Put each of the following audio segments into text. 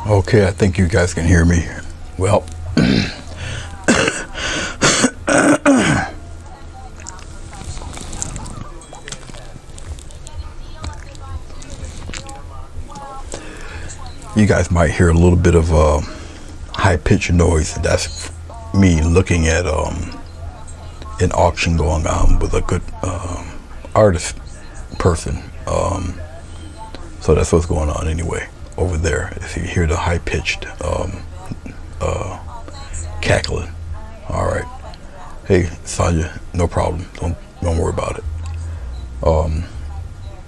Okay, I think you guys can hear me. Well, you guys might hear a little bit of high-pitched noise. That's me looking at an auction going on with a good artist person. So that's what's going on anyway over there. If you hear the high-pitched cackling. All right. Hey, Sonia, no problem. Don't worry about it.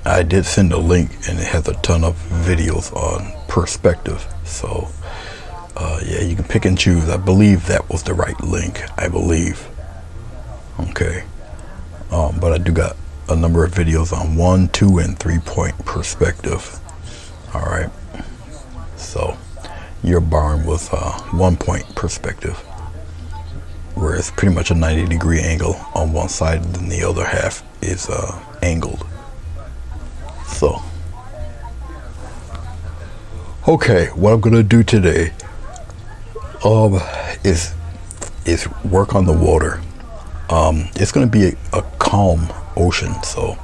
I did send a link, and it has a ton of videos on perspective. So, yeah, you can pick and choose. I believe that was the right link. I believe. Okay. But I do got a number of videos on 1, 2, and 3-point perspective. All right. So, your barn was 1-point perspective, where it's pretty much a 90-degree angle on one side, and the other half is angled. So, okay, what I'm gonna do today is work on the water. It's gonna be a calm ocean, so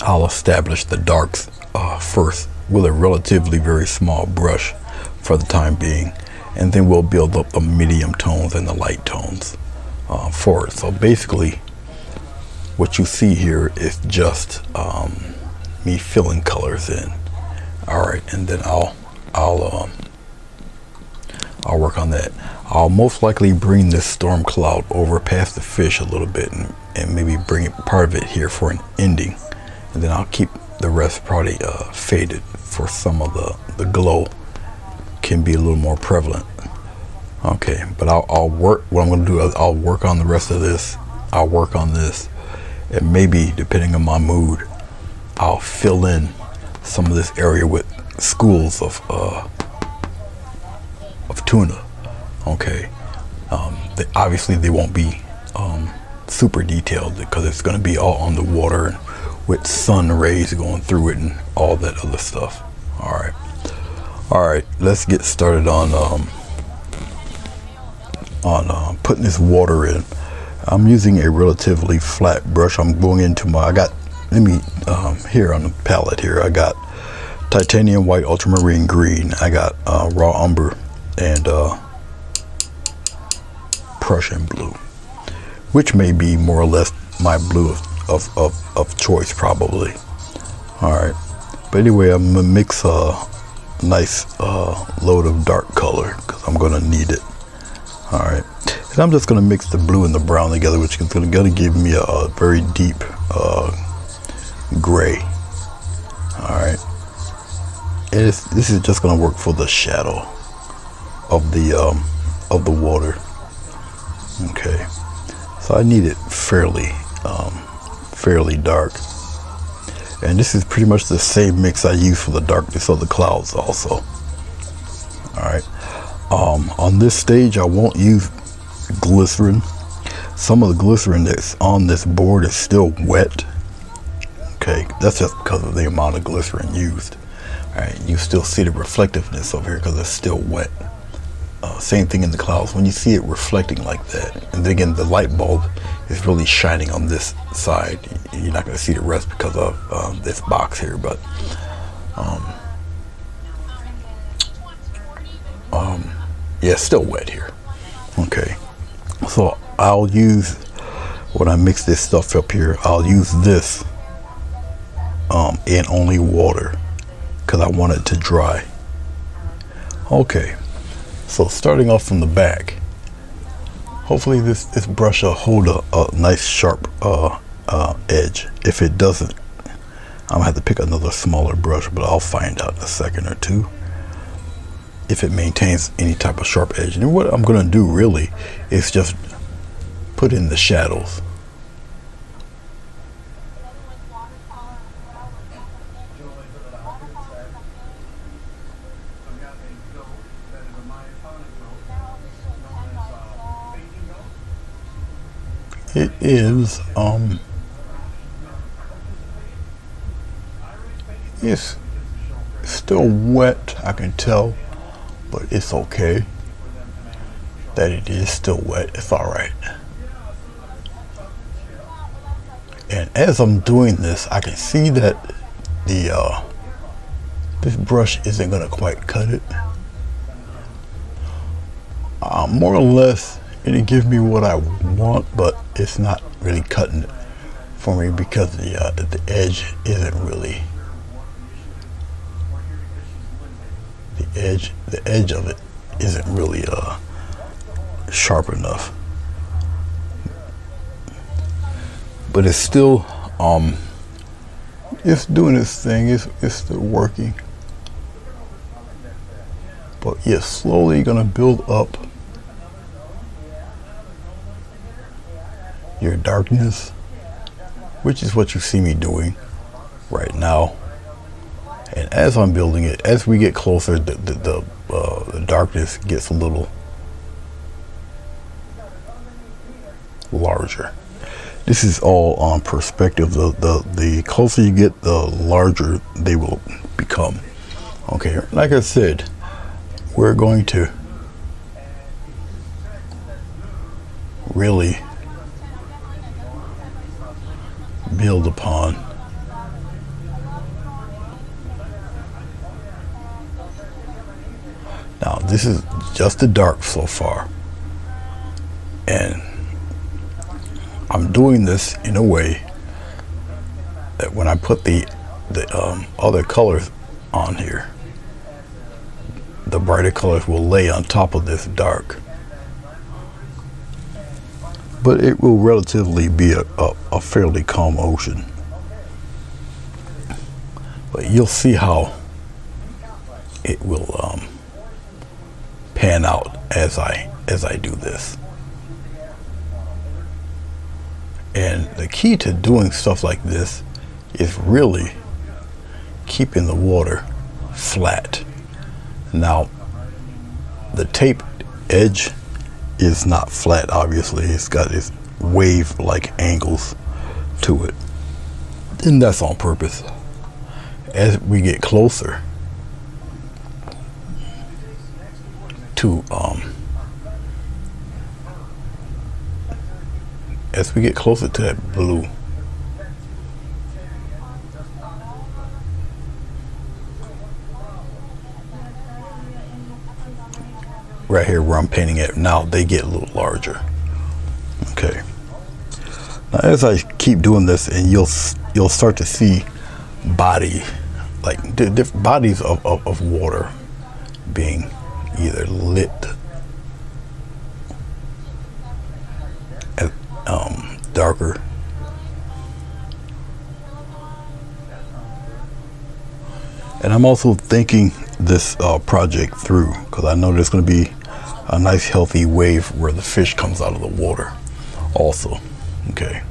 I'll establish the darks first with a relatively very small brush for the time being, and then we'll build up the medium tones and the light tones for it. So basically, what you see here is just me filling colors in. All right, and then I'll work on that. I'll most likely bring this storm cloud over past the fish a little bit, and maybe bring part of it here for an ending, and then I'll keep the rest probably faded for some of the glow can be a little more prevalent. Okay, but I'll work. What I'm going to do is I'll work on the rest of this. I'll work on this, and maybe depending on my mood, I'll fill in some of this area with schools of tuna. Okay, obviously they won't be super detailed because it's going to be all on the water and with sun rays going through it and all that other stuff. All right, let's get started on putting this water in. I'm using a relatively flat brush. I'm going into my, here on the palette here, I got titanium white, ultramarine green. I got raw umber and Prussian blue, which may be more or less my blue of choice probably. All right, but anyway, I'm gonna mix a nice load of dark color because I'm gonna need it. All right, and I'm just gonna mix the blue and the brown together, which is gonna give me a very deep gray. All right, and this is just gonna work for the shadow of the water. Okay, so I need it fairly dark, and this is pretty much the same mix I use for the darkness of the clouds also. All right, on this stage I won't use glycerin. Some of the glycerin that's on this board is still wet. Okay, that's just because of the amount of glycerin used. All right, you still see the reflectiveness over here because it's still wet. Same thing in the clouds. When you see it reflecting like that, and then again the light bulb is really shining on this side, you're not going to see the rest because of this box here, but yeah, it's still wet here. Okay, so I'll use, when I mix this stuff up here, I'll use this and only water because I want it to dry. Okay, so starting off from the back, hopefully this brush will hold a nice sharp edge. If it doesn't, I'm gonna have to pick another smaller brush, but I'll find out in a second or two if it maintains any type of sharp edge. And what I'm gonna do really is just put in the shadows. It is It's still wet, I can tell, but it's okay that it is still wet. It's all right. And as I'm doing this, I can see that the this brush isn't gonna quite cut it. More or less, it'll give me what I want, but it's not really cutting it for me because the edge isn't really the edge of it isn't really sharp enough. But it's still it's doing its thing. It's still working. But you're slowly gonna build up your darkness, which is what you see me doing right now. And as I'm building it, as we get closer, the darkness gets a little larger. This is all on perspective. The closer you get, the larger they will become. Okay, like I said, we're going to really build upon now. This is just the dark so far, and I'm doing this in a way that when I put the other colors on here, the brighter colors will lay on top of this dark, but it will relatively be a fairly calm ocean. But you'll see how it will pan out as I do this. And the key to doing stuff like this is really keeping the water flat. Now, the tape edge is not flat, obviously. It's got its wave-like angles to it. And that's on purpose. As we get closer to that blue, right here where I'm painting it now, they get a little larger. Okay. Now as I keep doing this, and you'll start to see different bodies of water being either lit as darker, and I'm also thinking this project through, because I know there's going to be a nice healthy wave where the fish comes out of the water also. Okay.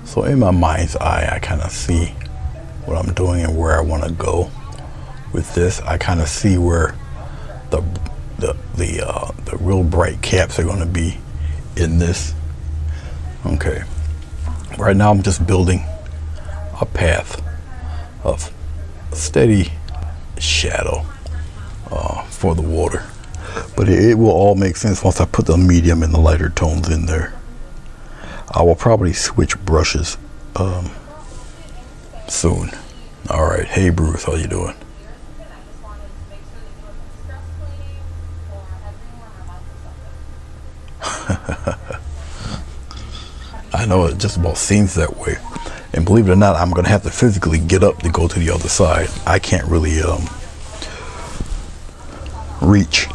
So in my mind's eye, I kind of see what I'm doing and where I want to go with this. I kind of see where the real bright caps are going to be in this. Okay. Right now I'm just building a path of steady shadow for the water, but it will all make sense once I put the medium and the lighter tones in there. I will probably switch brushes soon. All right, hey Bruce, how you doing? I know it just about seems that way, and believe it or not, I'm gonna have to physically get up to go to the other side. I can't really reach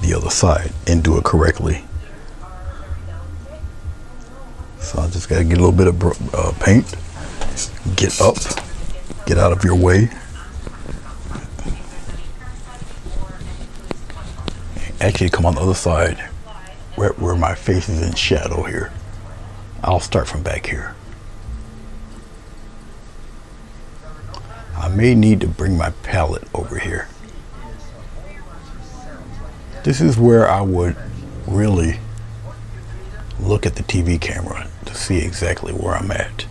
the other side and do it correctly, so I just gotta get a little bit of paint, get up, get out of your way, actually come on the other side where my face is in shadow here. I'll start from back here. I may need to bring my palette over here. This is where I would really look at the TV camera to see exactly where I'm at.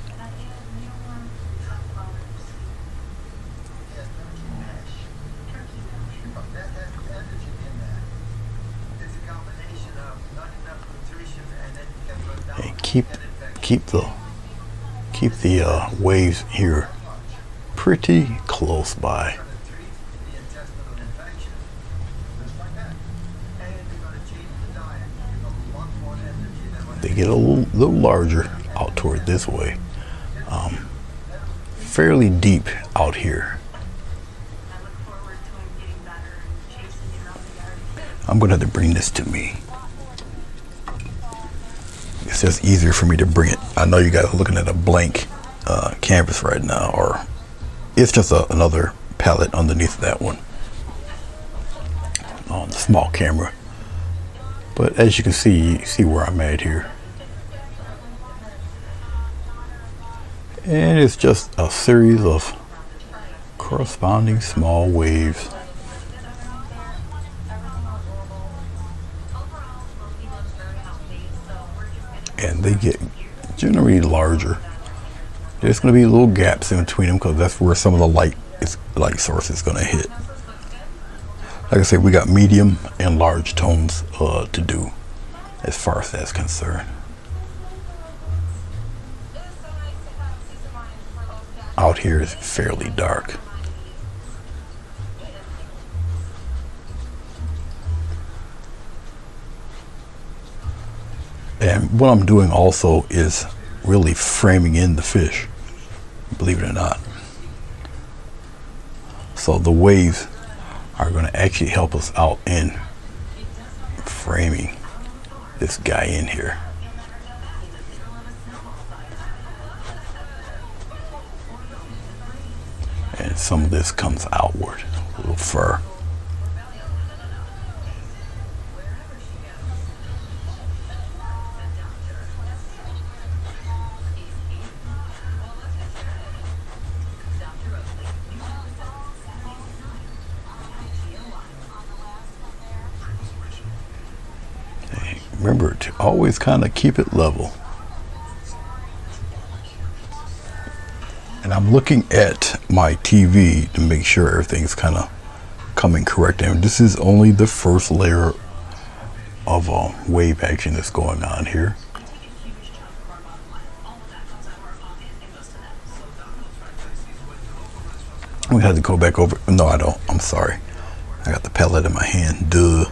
And keep the waves here pretty close by. They get a little larger out toward this way. Fairly deep out here. I'm gonna have to bring this to me. It's just easier for me to bring it. I know you guys are looking at a blank canvas right now, or it's just another palette underneath that one on the small camera. But as you can see, you see where I'm at here. And it's just a series of corresponding small waves. And they get generally larger. There's going to be little gaps in between them because that's where some of the light source is going to hit. Like I said, we got medium and large tones to do as far as that's concerned. Out here is fairly dark. And what I'm doing also is really framing in the fish, believe it or not. So the waves are going to actually help us out in framing this guy in here. And some of this comes outward, a little fur. Remember to always kind of keep it level. And I'm looking at my TV to make sure everything's kind of coming correct. And this is only the first layer of wave action that's going on here. We had to go back over. No, I don't. I'm sorry. I got the palette in my hand. Duh.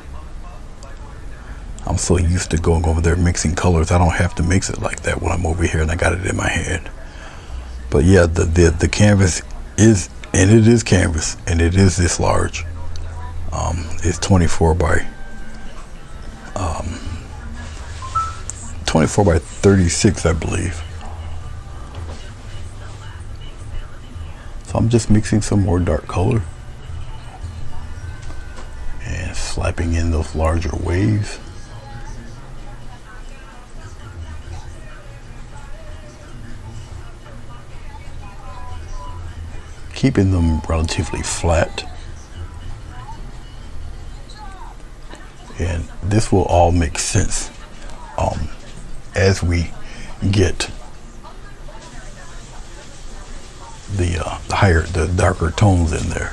I'm so used to going over there mixing colors. I don't have to mix it like that when I'm over here and I got it in my hand. But yeah, the canvas is, and it is canvas, and it is this large. It's 24 by 36, I believe. So I'm just mixing some more dark color and slapping in those larger waves. Keeping them relatively flat. And this will all make sense as we get the darker tones in there.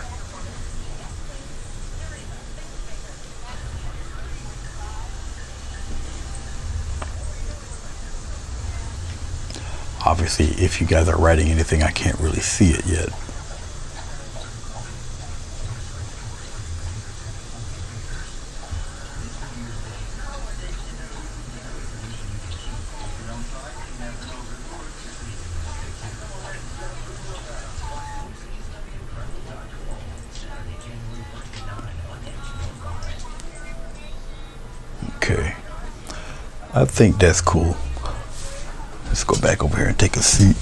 Obviously, if you guys are writing anything, I can't really see it yet. Okay, I think that's cool. Let's go back over here and take a seat.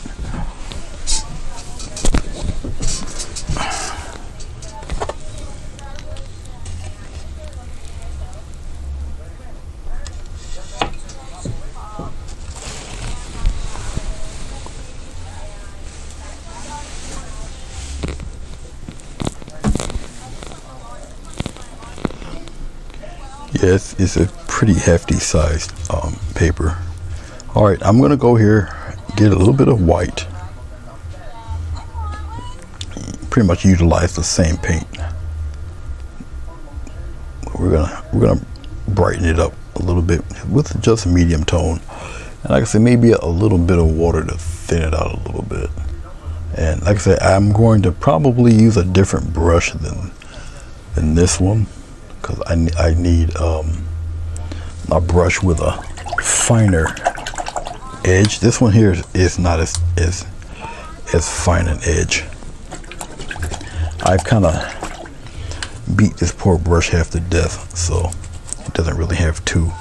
Yes, it's a pretty hefty sized paper. All right, I'm gonna go here, get a little bit of white. Pretty much utilize the same paint. We're gonna brighten it up a little bit with just a medium tone, and like I said, maybe a little bit of water to thin it out a little bit. And like I said, I'm going to probably use a different brush than this one, because I need a brush with a finer edge. This one here is not as fine an edge. I've kind of beat this poor brush half to death, so it doesn't really have too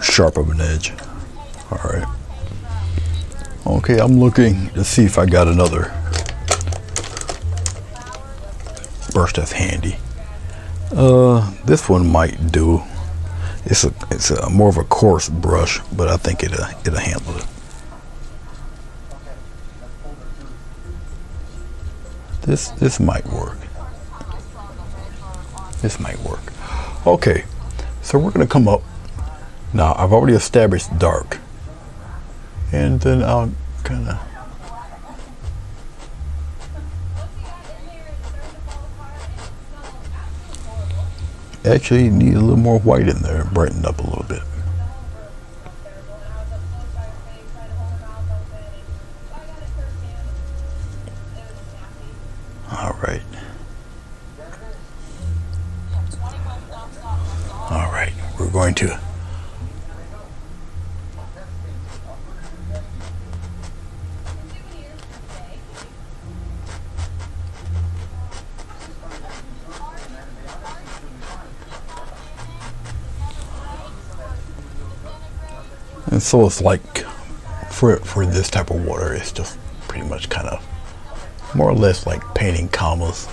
sharp of an edge. All right. Okay, I'm looking to see if I got another brush that's handy. This one might do. It's a more of a coarse brush, but I think it'll handle it. This might work. This might work. Okay, so we're gonna come up. Now I've already established dark, and then I'll kind of actually need a little more white in there, brighten up a little bit. All right. All right, we're going to and so it's like for this type of water, it's just pretty much kind of more or less like painting commas.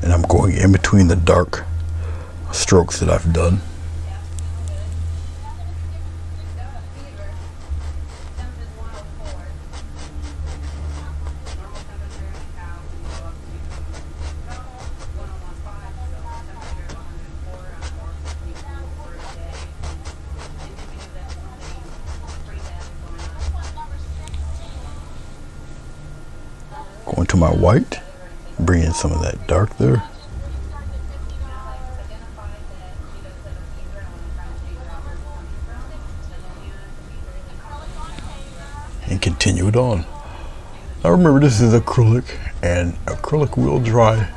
And I'm going in between the dark strokes that I've done. Going to my white, bring in some of that dark there. And continue it on. Now remember, this is acrylic, and acrylic will dry.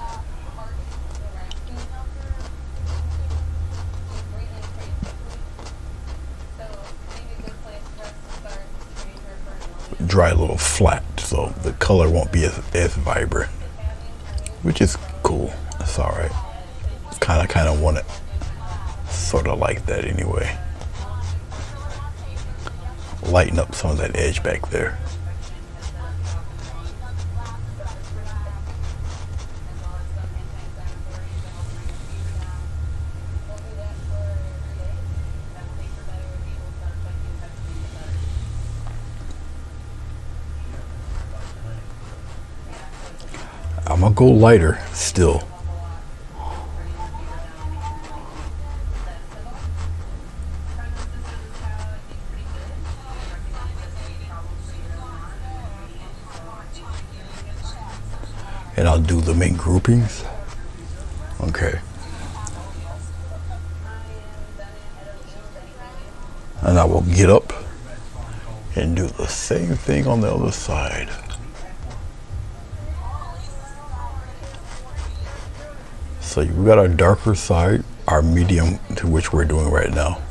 Dry a little flat, so the color won't be as vibrant, which is cool. That's all right. Kind of want it sort of like that anyway. Lighten up some of that edge back there. I'm gonna go lighter still. And I'll do them in groupings. Okay. And I will get up and do the same thing on the other side. So we got our darker side, our medium, to which we're doing right now.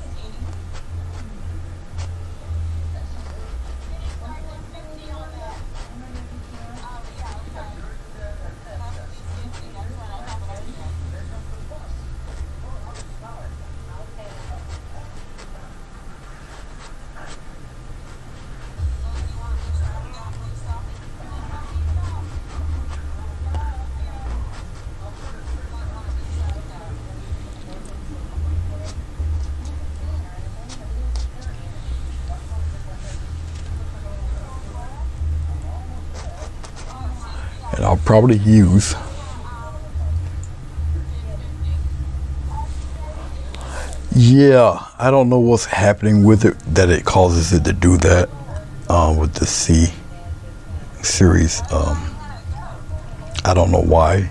probably use. Yeah, I don't know what's happening with it that it causes it to do that with the C series. I don't know why.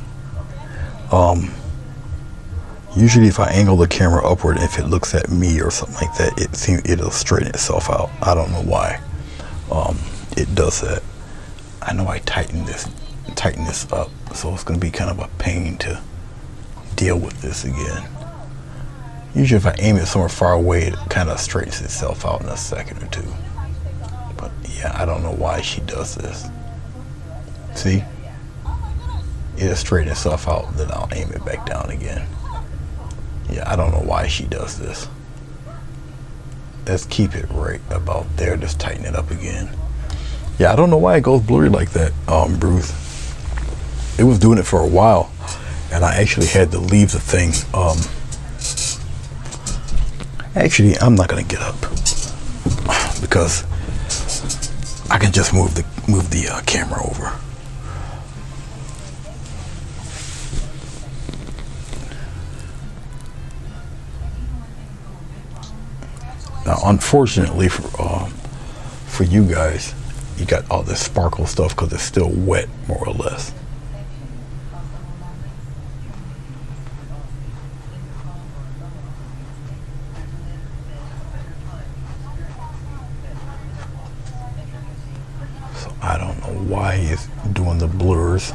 Usually if I angle the camera upward, if it looks at me or something like that, it'll straighten itself out. I don't know why it does that. I know I tighten this up, so it's going to be kind of a pain to deal with this again. Usually if I aim it somewhere far away, it kind of straightens itself out in a second or two. But yeah, I don't know why she does this. See? It'll straighten itself out, then I'll aim it back down again. Yeah, I don't know why she does this. Let's keep it right about there. Just tighten it up again. Yeah, I don't know why it goes blurry like that, Bruce. It was doing it for a while, and I actually had to leave the thing. Actually, I'm not gonna get up because I can just move the camera over. Now, unfortunately for you guys, you got all this sparkle stuff because it's still wet, more or less. So I don't know why it's doing the blurs,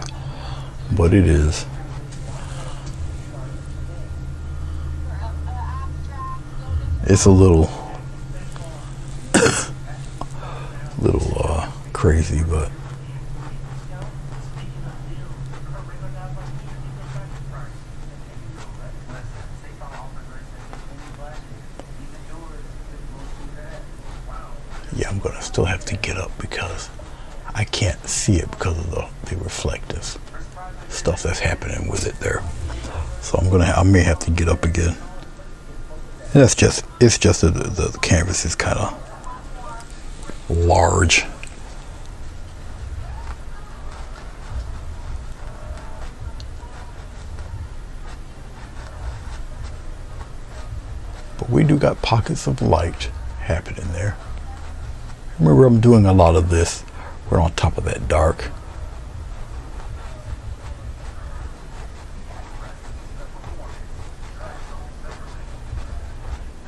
but it is. It's a little crazy, but yeah, I'm gonna still have to get up because I can't see it because of the reflective stuff that's happening with it there. So I may have to get up again. And it's just the canvas is kind of large. But we do got pockets of light happening there. Remember, I'm doing a lot of this. We're on top of that dark.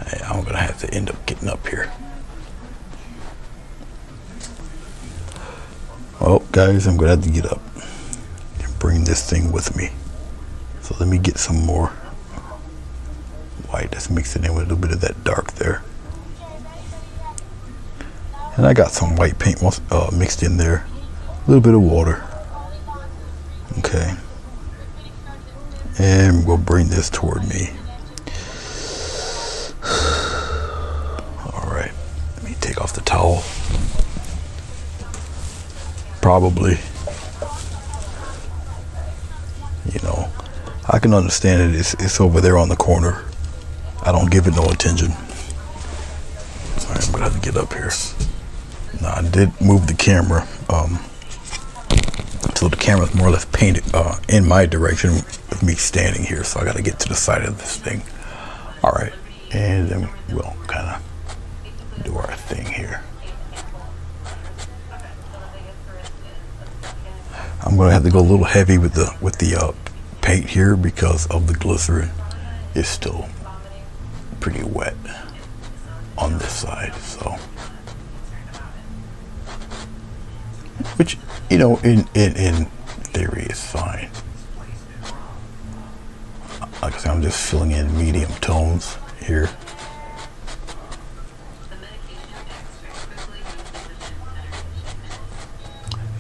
Hey, I'm gonna have to end up getting up here. Well, guys, I'm gonna have to get up and bring this thing with me. So let me get some more white. Let's mix it in with a little bit of that dark there. And I got some white paint mixed in there. A little bit of water. Okay. And we'll bring this toward me. All right. Let me take off the towel. Probably. You know, I can understand it. It's over there on the corner. I don't give it no attention. All right, I'm gonna have to get up here. Now, I did move the camera, so the camera's more or less painted in my direction with me standing here. So I got to get to the side of this thing. All right, and then we'll kind of do our thing here. I'm gonna have to go a little heavy with the paint here because of the glycerin. It's still pretty wet on this side, so. Which, you know, in theory is fine. Like I said, I'm just filling in medium tones here.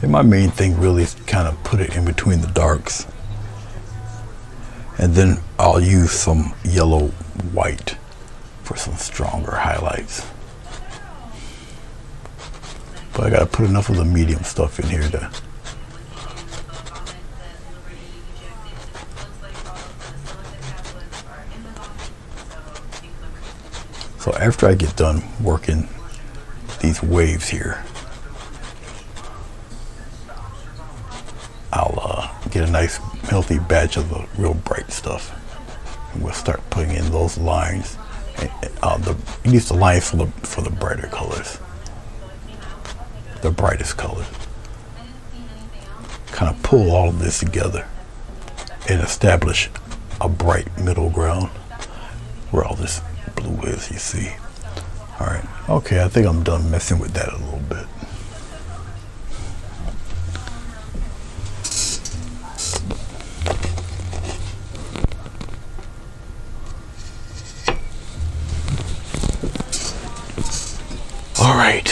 And my main thing really is kind of put it in between the darks. And then I'll use some yellow white for some stronger highlights. But I gotta put enough of the medium stuff in here to. So after I get done working these waves here, I'll get a nice healthy batch of the real bright stuff. And we'll start putting in those lines. Use the lines for the brighter colors, the brightest colors. Kind of pull all of this together and establish a bright middle ground where all this blue is, you see. All right, okay, I think I'm done messing with that a little bit. All right,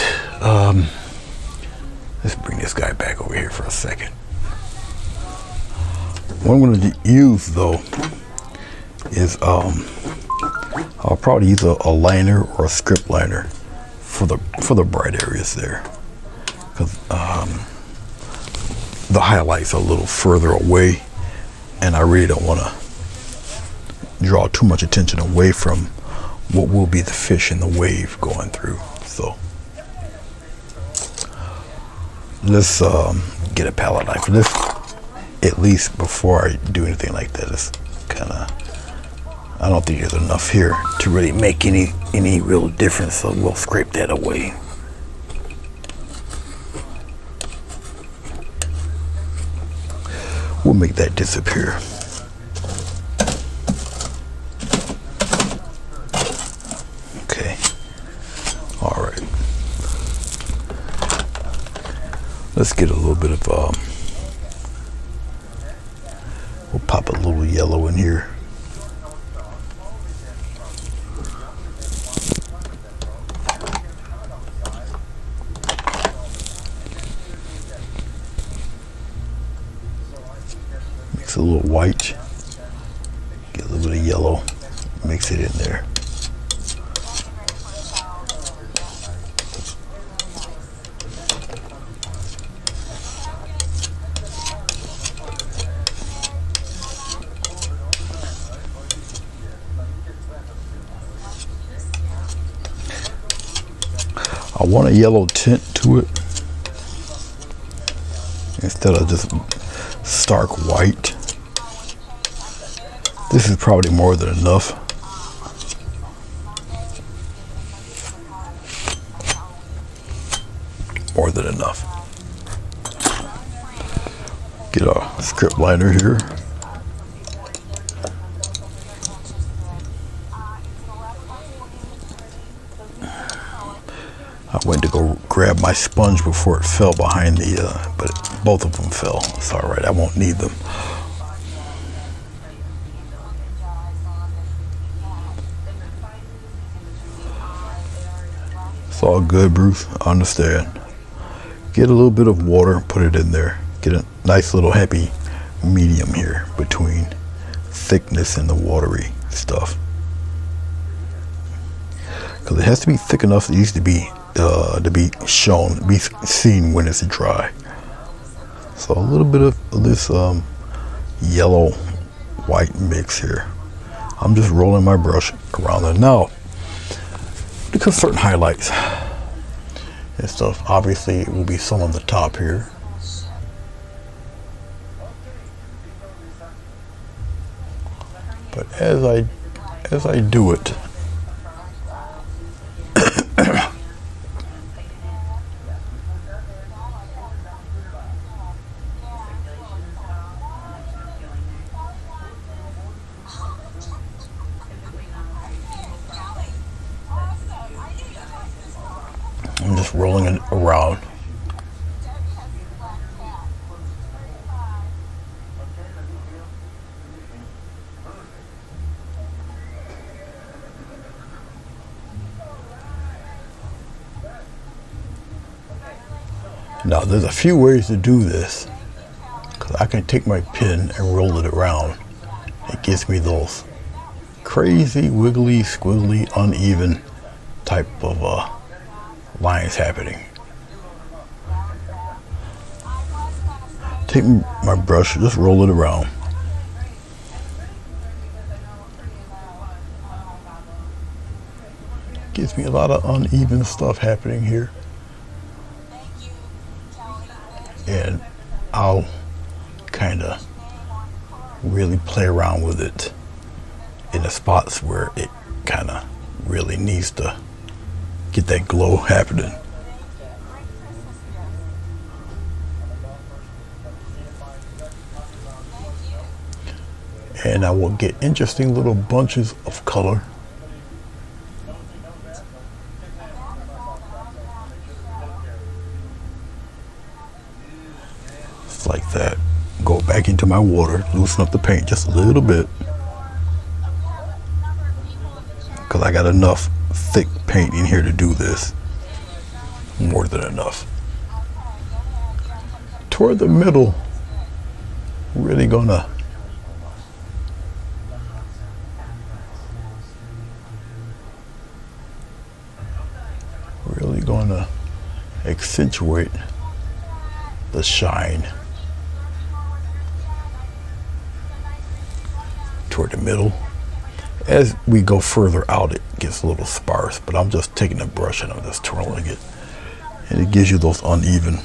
let's bring this guy back over here for a second. What I'm going to use though is I'll probably use a liner or a script liner for the bright areas there, because the highlights are a little further away, and I really don't want to draw too much attention away from what will be the fish in the wave going through. So let's get a palette knife. Let's, at least before I do anything like that, it's kind of, I don't think there's enough here to really make any real difference, so we'll scrape that away. We'll make that disappear. Okay. All right. Let's get a little bit of, we'll pop a little yellow in here. Mix a little white, get a little bit of yellow, mix it in there. I want a yellow tint to it instead of just stark white. This is probably more than enough. More than enough. Get a script liner here. I went to go grab my sponge before it fell behind the, but both of them fell. It's all right, I won't need them. It's all good, Bruce, I understand. Get a little bit of water, put it in there. Get a nice little happy medium here between thickness and the watery stuff. Because it has to be thick enough, it needs to be shown, be seen when it's dry. So a little bit of this yellow white mix here. I'm just rolling my brush around there. Now, because certain highlights and stuff, obviously it will be some on the top here. But as I do it, I'm just rolling it around. Now there's a few ways to do this, because I can take my pen and roll it around. It gives me those crazy, wiggly, squiggly, uneven type of lines happening. Take my brush, just roll it around. Gives me a lot of uneven stuff happening here. And I'll kind of play around with it in the spots where it kind of really needs to get that glow happening. And I will get interesting little bunches of color. Just like that. Go back into my water, loosen up the paint just a little bit, because I got enough thick paint in here to do this. More than enough. Toward the middle, really gonna accentuate the shine. Toward the middle. As we go further out, it gets a little sparse, but I'm just taking a brush and I'm just twirling it, and it gives you those uneven.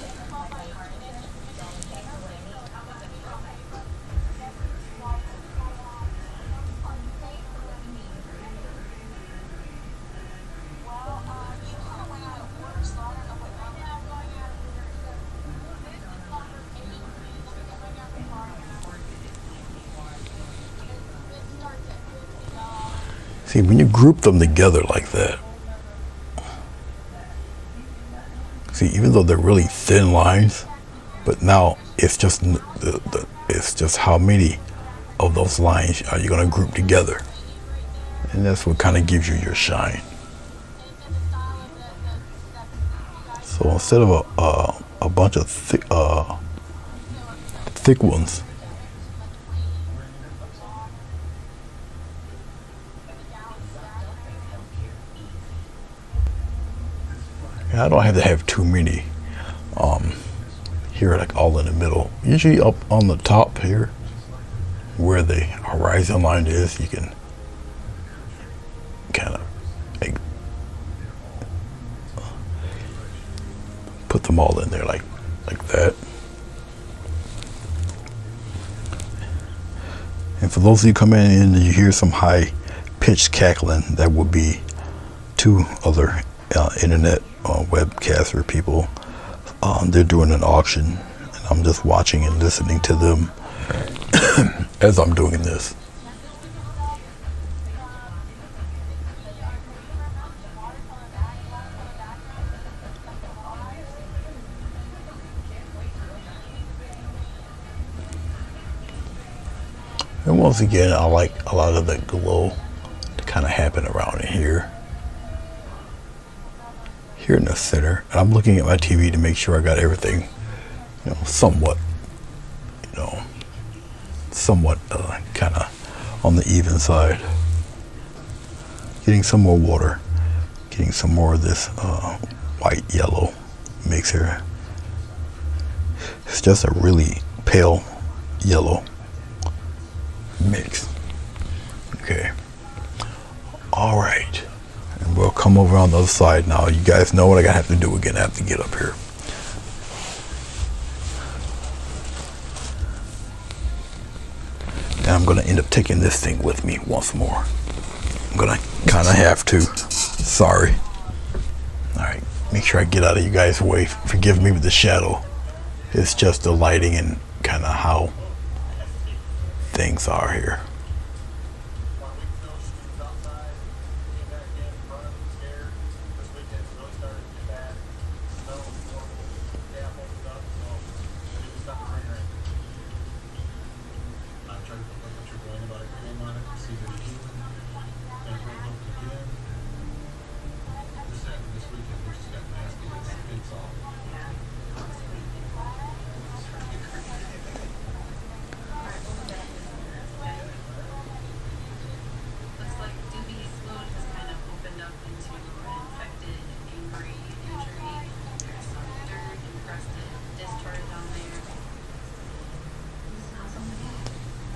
See, when you group them together like that, see, even though they're really thin lines, but now it's just it's just how many of those lines are you going to group together, and that's what kind of gives you your shine. So instead of a bunch of thick ones, I don't have to have too many here, like all in the middle. Usually up on the top here, where the horizon line is, you can kind of put them all in there like that. And for those of you coming in and you hear some high pitched cackling, that would be two other internet webcaster people. They're doing an auction, and I'm just watching and listening to them as I'm doing this. And once again, I like a lot of that glow to kind of happen around in here. Here in the center, and I'm looking at my TV to make sure I got everything, somewhat kind of on the even side. Getting some more water, getting some more of this white yellow mix here. It's just a really pale yellow mix. Okay. All right. And we'll come over on the other side now. You guys know what I have to do again. I have to get up here. And I'm going to end up taking this thing with me once more. I'm going to kind of have to. Sorry. All right. Make sure I get out of you guys' way. Forgive me with the shadow. It's just the lighting and kind of how things are here.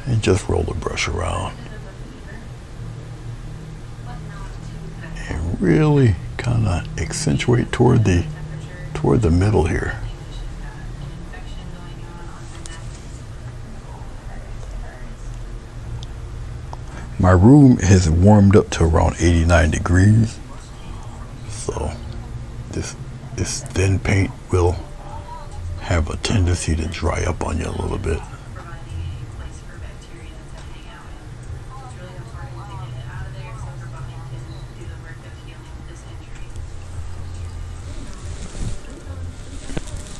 And just roll the brush around and really kind of accentuate toward the middle here. My room has warmed up to around 89 degrees. So this thin paint will have a tendency to dry up on you a little bit.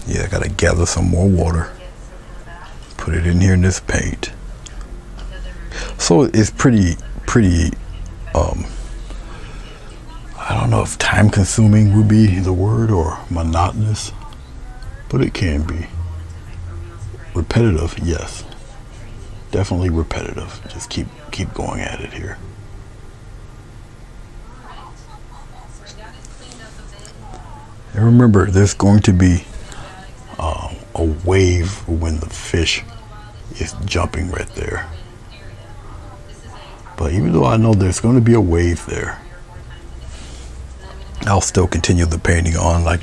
Yeah, I gotta gather some more water, put it in here in this paint. So it's pretty I don't know if time consuming would be the word, or monotonous, but it can be. Repetitive, yes. Definitely repetitive. Just keep going at it here. And remember, there's going to be a wave when the fish is jumping right there. But even though I know there's going to be a wave there, I'll still continue the painting on like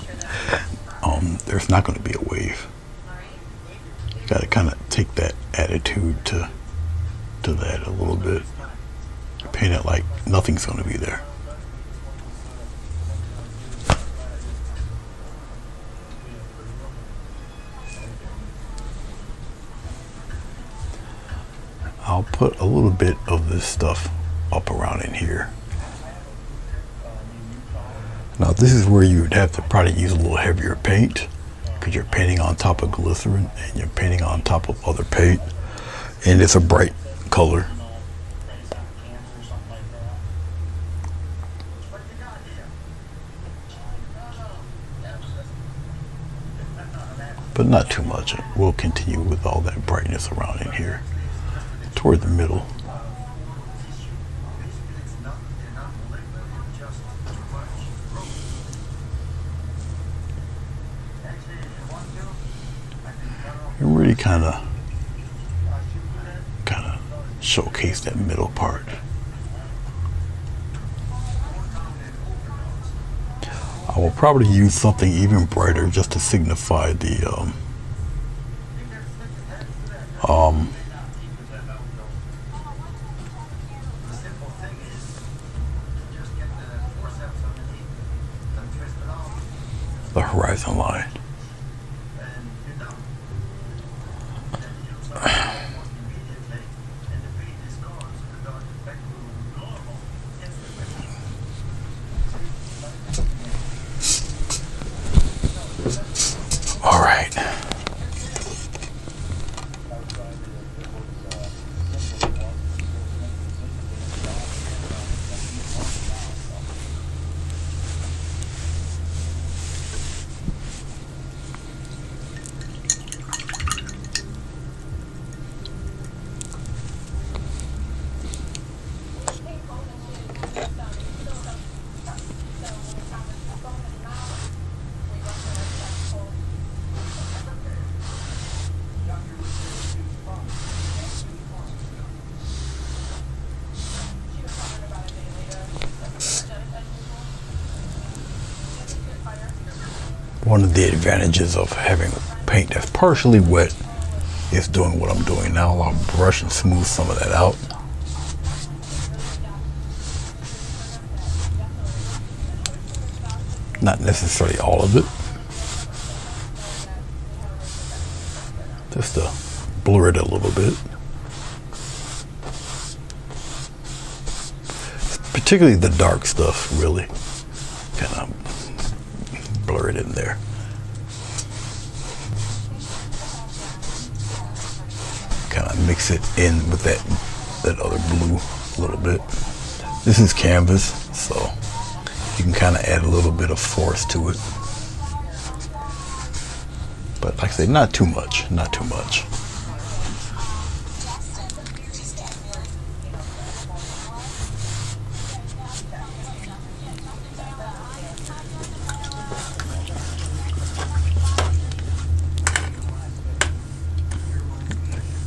there's not going to be a wave. You got to kind of take that attitude to that a little bit. Paint it like nothing's going to be there. I'll put a little bit of this stuff up around in here. Now this is where you would have to probably use a little heavier paint, because you're painting on top of glycerin and you're painting on top of other paint, and it's a bright color. But not too much. We'll continue with all that brightness around in here toward the middle. And really kind of showcase that middle part. I will probably use something even brighter just to signify the horizon line. All right. One of the advantages of having paint that's partially wet is doing what I'm doing now. I'll brush and smooth some of that out. Not necessarily all of it. Just to blur it a little bit. Particularly the dark stuff, really. Kind of blur it in there. Kind of mix it in with that other blue a little bit. This is canvas, so you can kind of add a little bit of force to it. But like I say, not too much, not too much.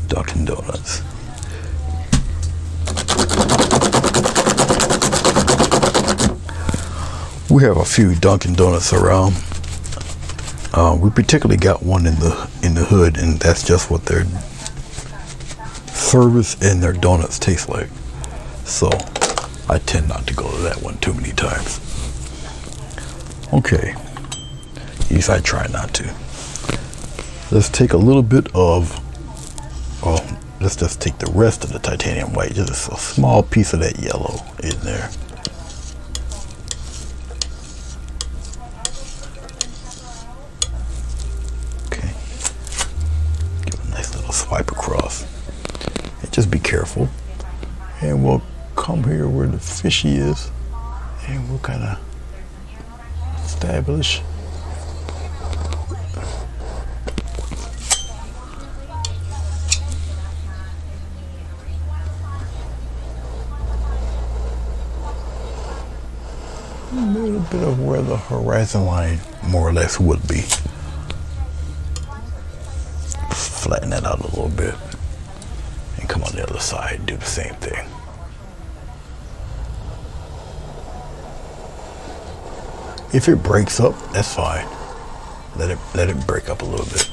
Dunkin' Donuts. We have a few Dunkin' Donuts around. We particularly got one in the hood, and that's just what their service and their donuts taste like. So I tend not to go to that one too many times. Okay, at least I try not to. Let's take a little bit of, well, let's just take the rest of the titanium white, just a small piece of that yellow in there. Okay, give a nice little swipe across. And just be careful. And we'll come here where the fishy is, and we'll kind of establish. A little bit of where the horizon line more or less would be. Flatten that out a little bit and come on the other side and do the same thing. If it breaks up, that's fine. Let it break up a little bit.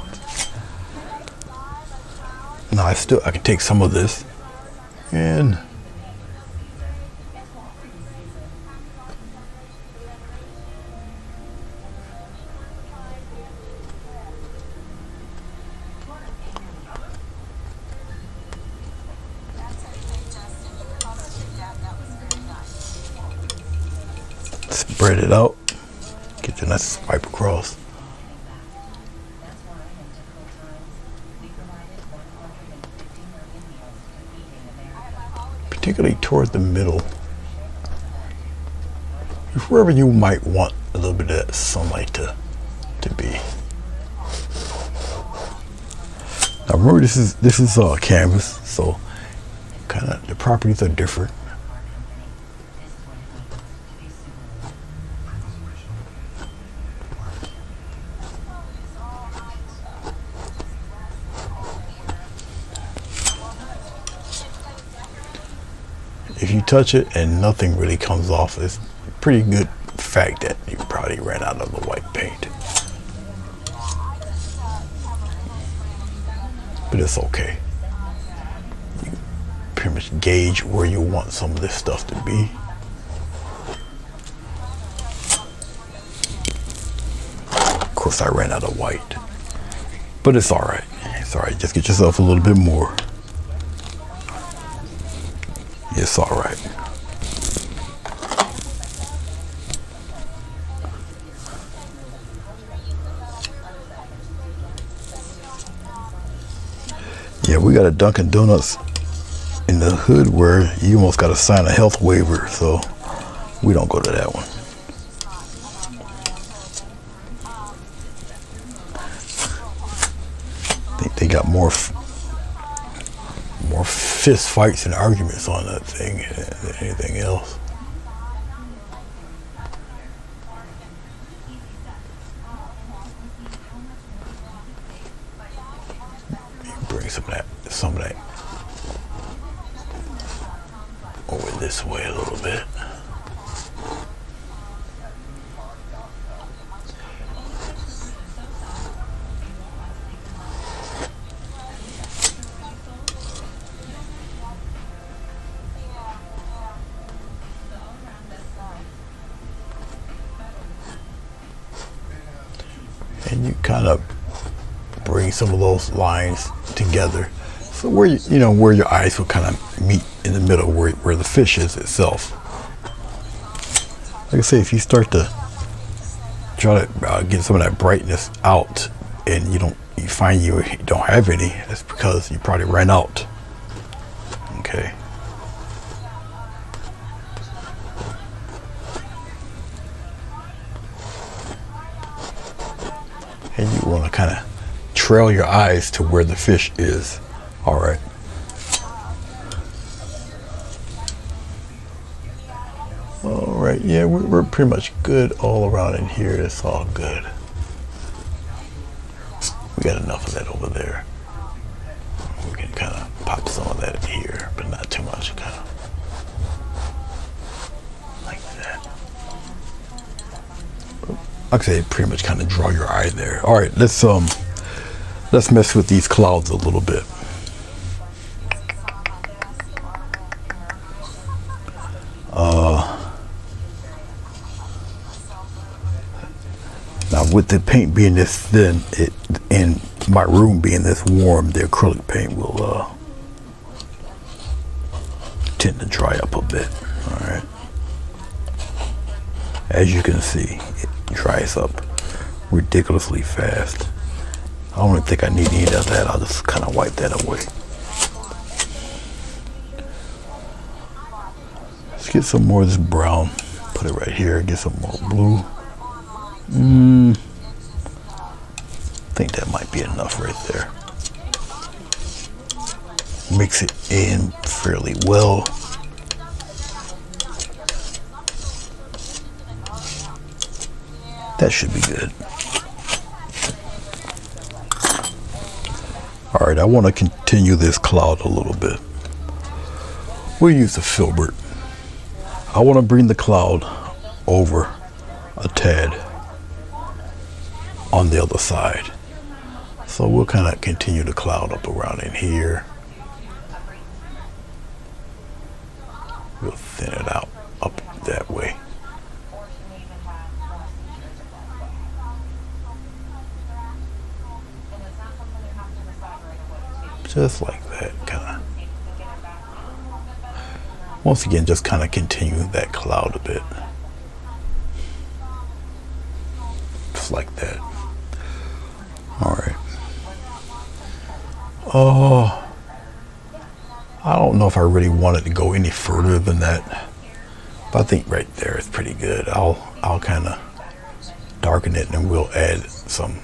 Now I can take some of this and spread it out. Get your nice swipe across. Particularly toward the middle. Wherever you might want a little bit of that sunlight to be. Now remember, this is canvas, so kind of the properties are different. If you touch it and nothing really comes off, it's a pretty good fact that you probably ran out of the white paint. But it's okay. You can pretty much gauge where you want some of this stuff to be. Of course, I ran out of white. But it's alright. It's alright. Just get yourself a little bit more. It's all right. Yeah, we got a Dunkin' Donuts in the hood where you almost got to sign a health waiver, so we don't go to that one. I think they got more fist fights and arguments on that thing than anything else. Bring some of that over this way a little bit. And you kind of bring some of those lines together, so where where your eyes will kind of meet in the middle, where the fish is itself. Like I say, if you start to try to get some of that brightness out, and you find you don't have any, that's because you probably ran out. Okay. And you want to kind of trail your eyes to where the fish is. All right. All right. Yeah, we're pretty much good all around in here. It's all good. We got enough of that over there. We can kind of pop some of that here, but not too much. Kind of like that. Like I say, pretty much kind of draw your eye there. All right, let's mess with these clouds a little bit. with the paint being this thin, and my room being this warm, the acrylic paint will tend to dry up a bit. All right. As you can see, it dries up ridiculously fast. I don't even think I need any of that. I'll just kind of wipe that away. Let's get some more of this brown. Put it right here. Get some more blue. I think that might be enough right there. Mix it in fairly well. That should be good. All right, I want to continue this cloud a little bit. We'll use the filbert. I want to bring the cloud over a tad on the other side. So we'll kind of continue the cloud up around in here. We'll thin it out up that way. Just like that, kind of. Once again, just kind of continue that cloud a bit. Just like that. All right. Oh, I don't know if I really wanted to go any further than that, but I think right there is pretty good. I'll kind of darken it, and we'll add some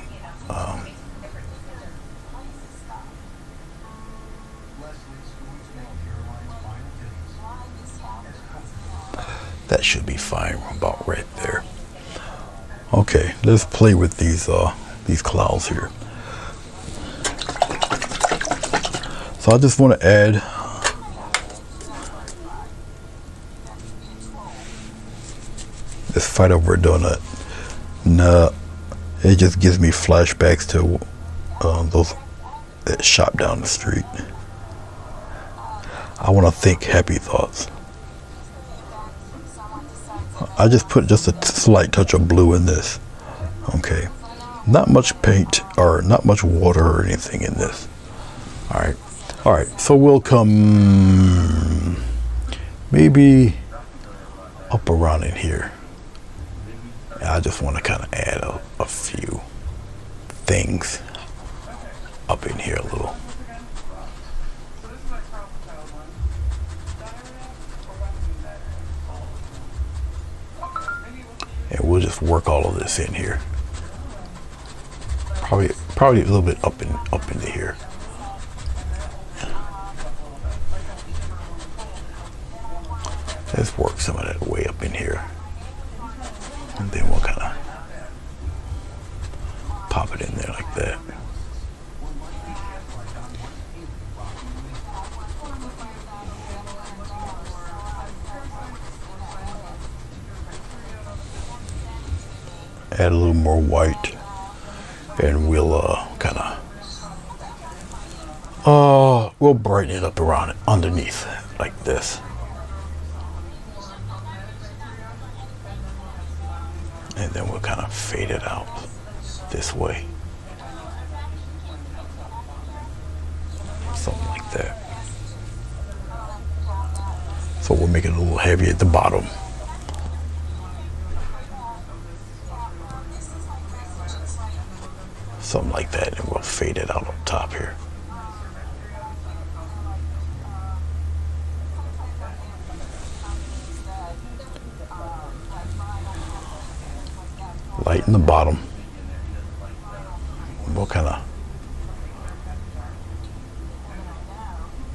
that should be fine about right there. Okay, let's play with these clouds here. So I just want to add this fight over a donut. Nah, it just gives me flashbacks to those that shop down the street. I want to think happy thoughts. I just put just a slight touch of blue in this. Okay, not much paint or not much water or anything in this. All right, so we'll come maybe up around in here. I just want to kind of add a few things up in here a little. And we'll just work all of this in here. Probably a little bit up into here. Let's work some of that way up in here. And then we'll kind of pop it in there like that. Add a little more white, and we'll kind of we'll brighten it up around it underneath like this. And then we'll kind of fade it out this way. Something like that. So we'll make it a little heavy at the bottom. Something like that, and we'll fade it out up top here. Lighten the bottom. We'll kind of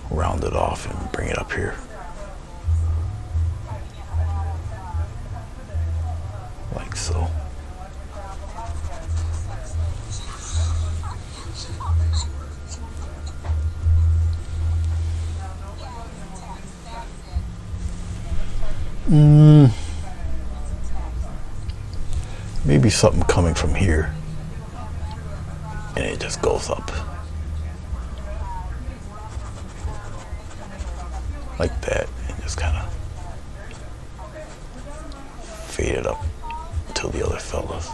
round it off and bring it up here. Like so. Maybe something coming from here, and it just goes up like that, and just kind of fade it up to the other fellas.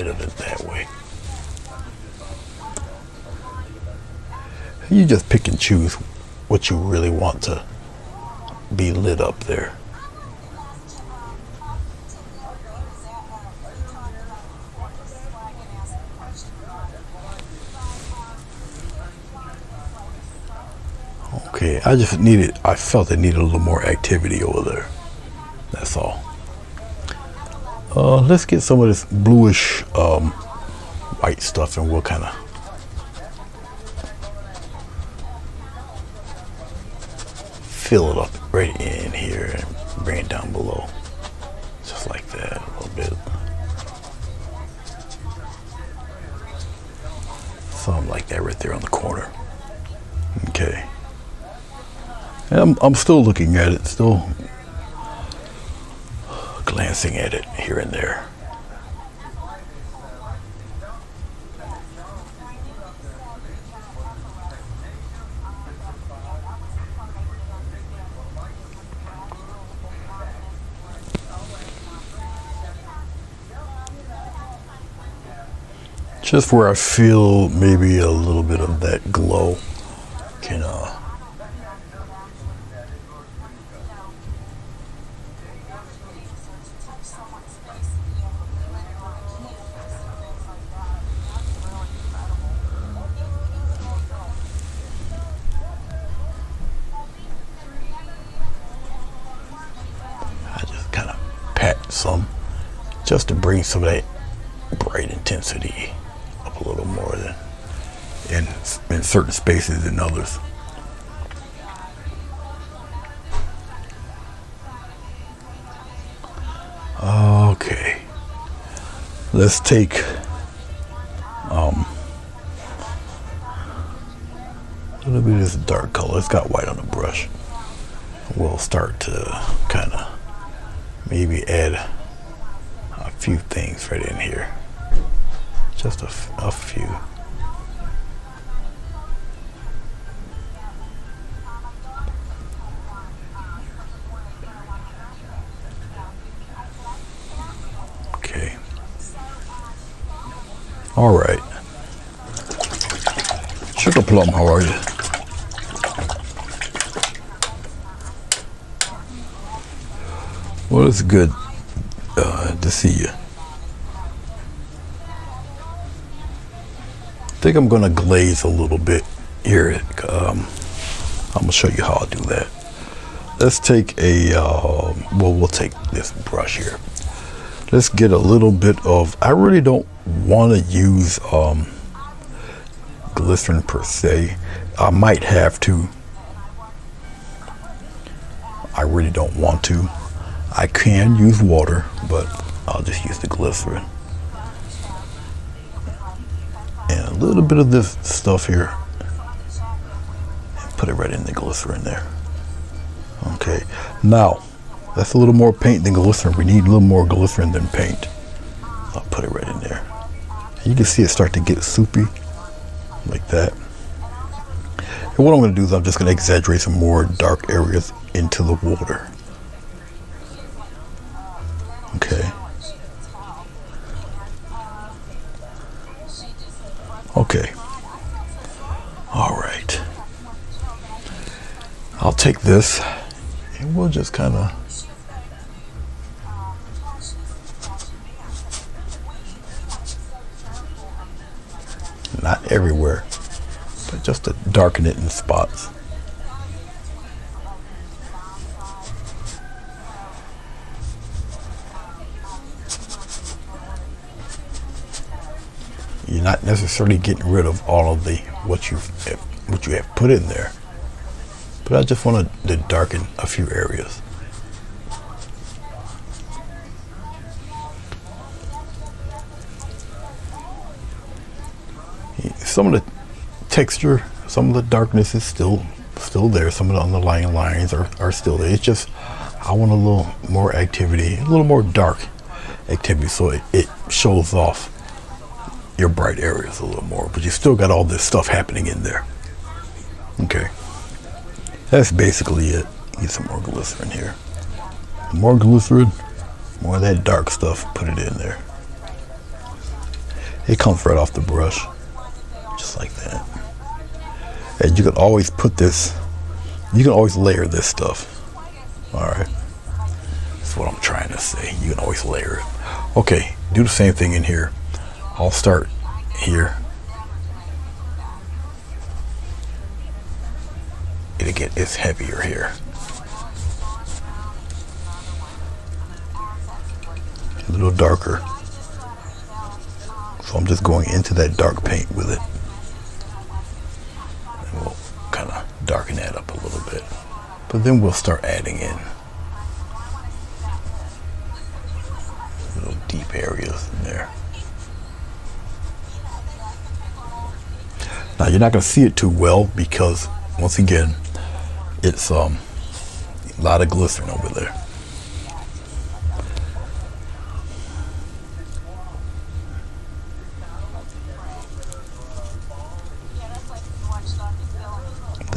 bit of it that way. You just pick and choose what you really want to be lit up there. Okay, I felt it needed a little more activity over there. That's all. Let's get some of this bluish white stuff, and we'll kind of fill it up right in here and bring it down below. Just like that, a little bit. Something like that right there on the corner. Okay. And I'm still looking at it, still glancing at it here and there. Just where I feel maybe a little bit of that glow can I just kind of pat some just to bring some of that bright intensity up a little more than in certain spaces than others. Okay, let's take a little bit of this dark color. It's got white on the brush. We'll start to kind of maybe add a few things right in here. Just a few. Okay. All right. Sugar Plum, how are you? Well, it's good to see you. I think I'm going to glaze a little bit here. I'm going to show you how I do that. Let's take we'll take this brush here. Let's get a little bit of, I really don't want to use glycerin per se. I might have to. I really don't want to. I can use water, but I'll just use the glycerin. And a little bit of this stuff here. And put it right in the glycerin there. Okay. Now, that's a little more paint than glycerin. We need a little more glycerin than paint. I'll put it right in there. And you can see it start to get soupy. Like that. And what I'm going to do is I'm just going to exaggerate some more dark areas into the water. Okay. Okay. All right. I'll take this and we'll just kind of not everywhere, but just to darken it in spots. You're not necessarily getting rid of all of the what you have put in there, but I just wanted to darken a few areas. Some of the texture, some of the darkness is still there. Some of the underlying lines are still there. It's just I want a little more activity, a little more dark activity, so it shows off your bright areas a little more, but you still got all this stuff happening in there. Okay, that's basically it. Get some more glycerin here. More glycerin, more of that dark stuff, put it in there. It comes right off the brush, just like that. And you can always put this, you can always layer this stuff. All right, that's what I'm trying to say. You can always layer it. Okay, do the same thing in here. I'll start here. It's heavier here. A little darker. So I'm just going into that dark paint with it. And we'll kind of darken that up a little bit. But then we'll start adding in little deep areas in there. Now you're not going to see it too well because, once again, it's a lot of glycerin over there.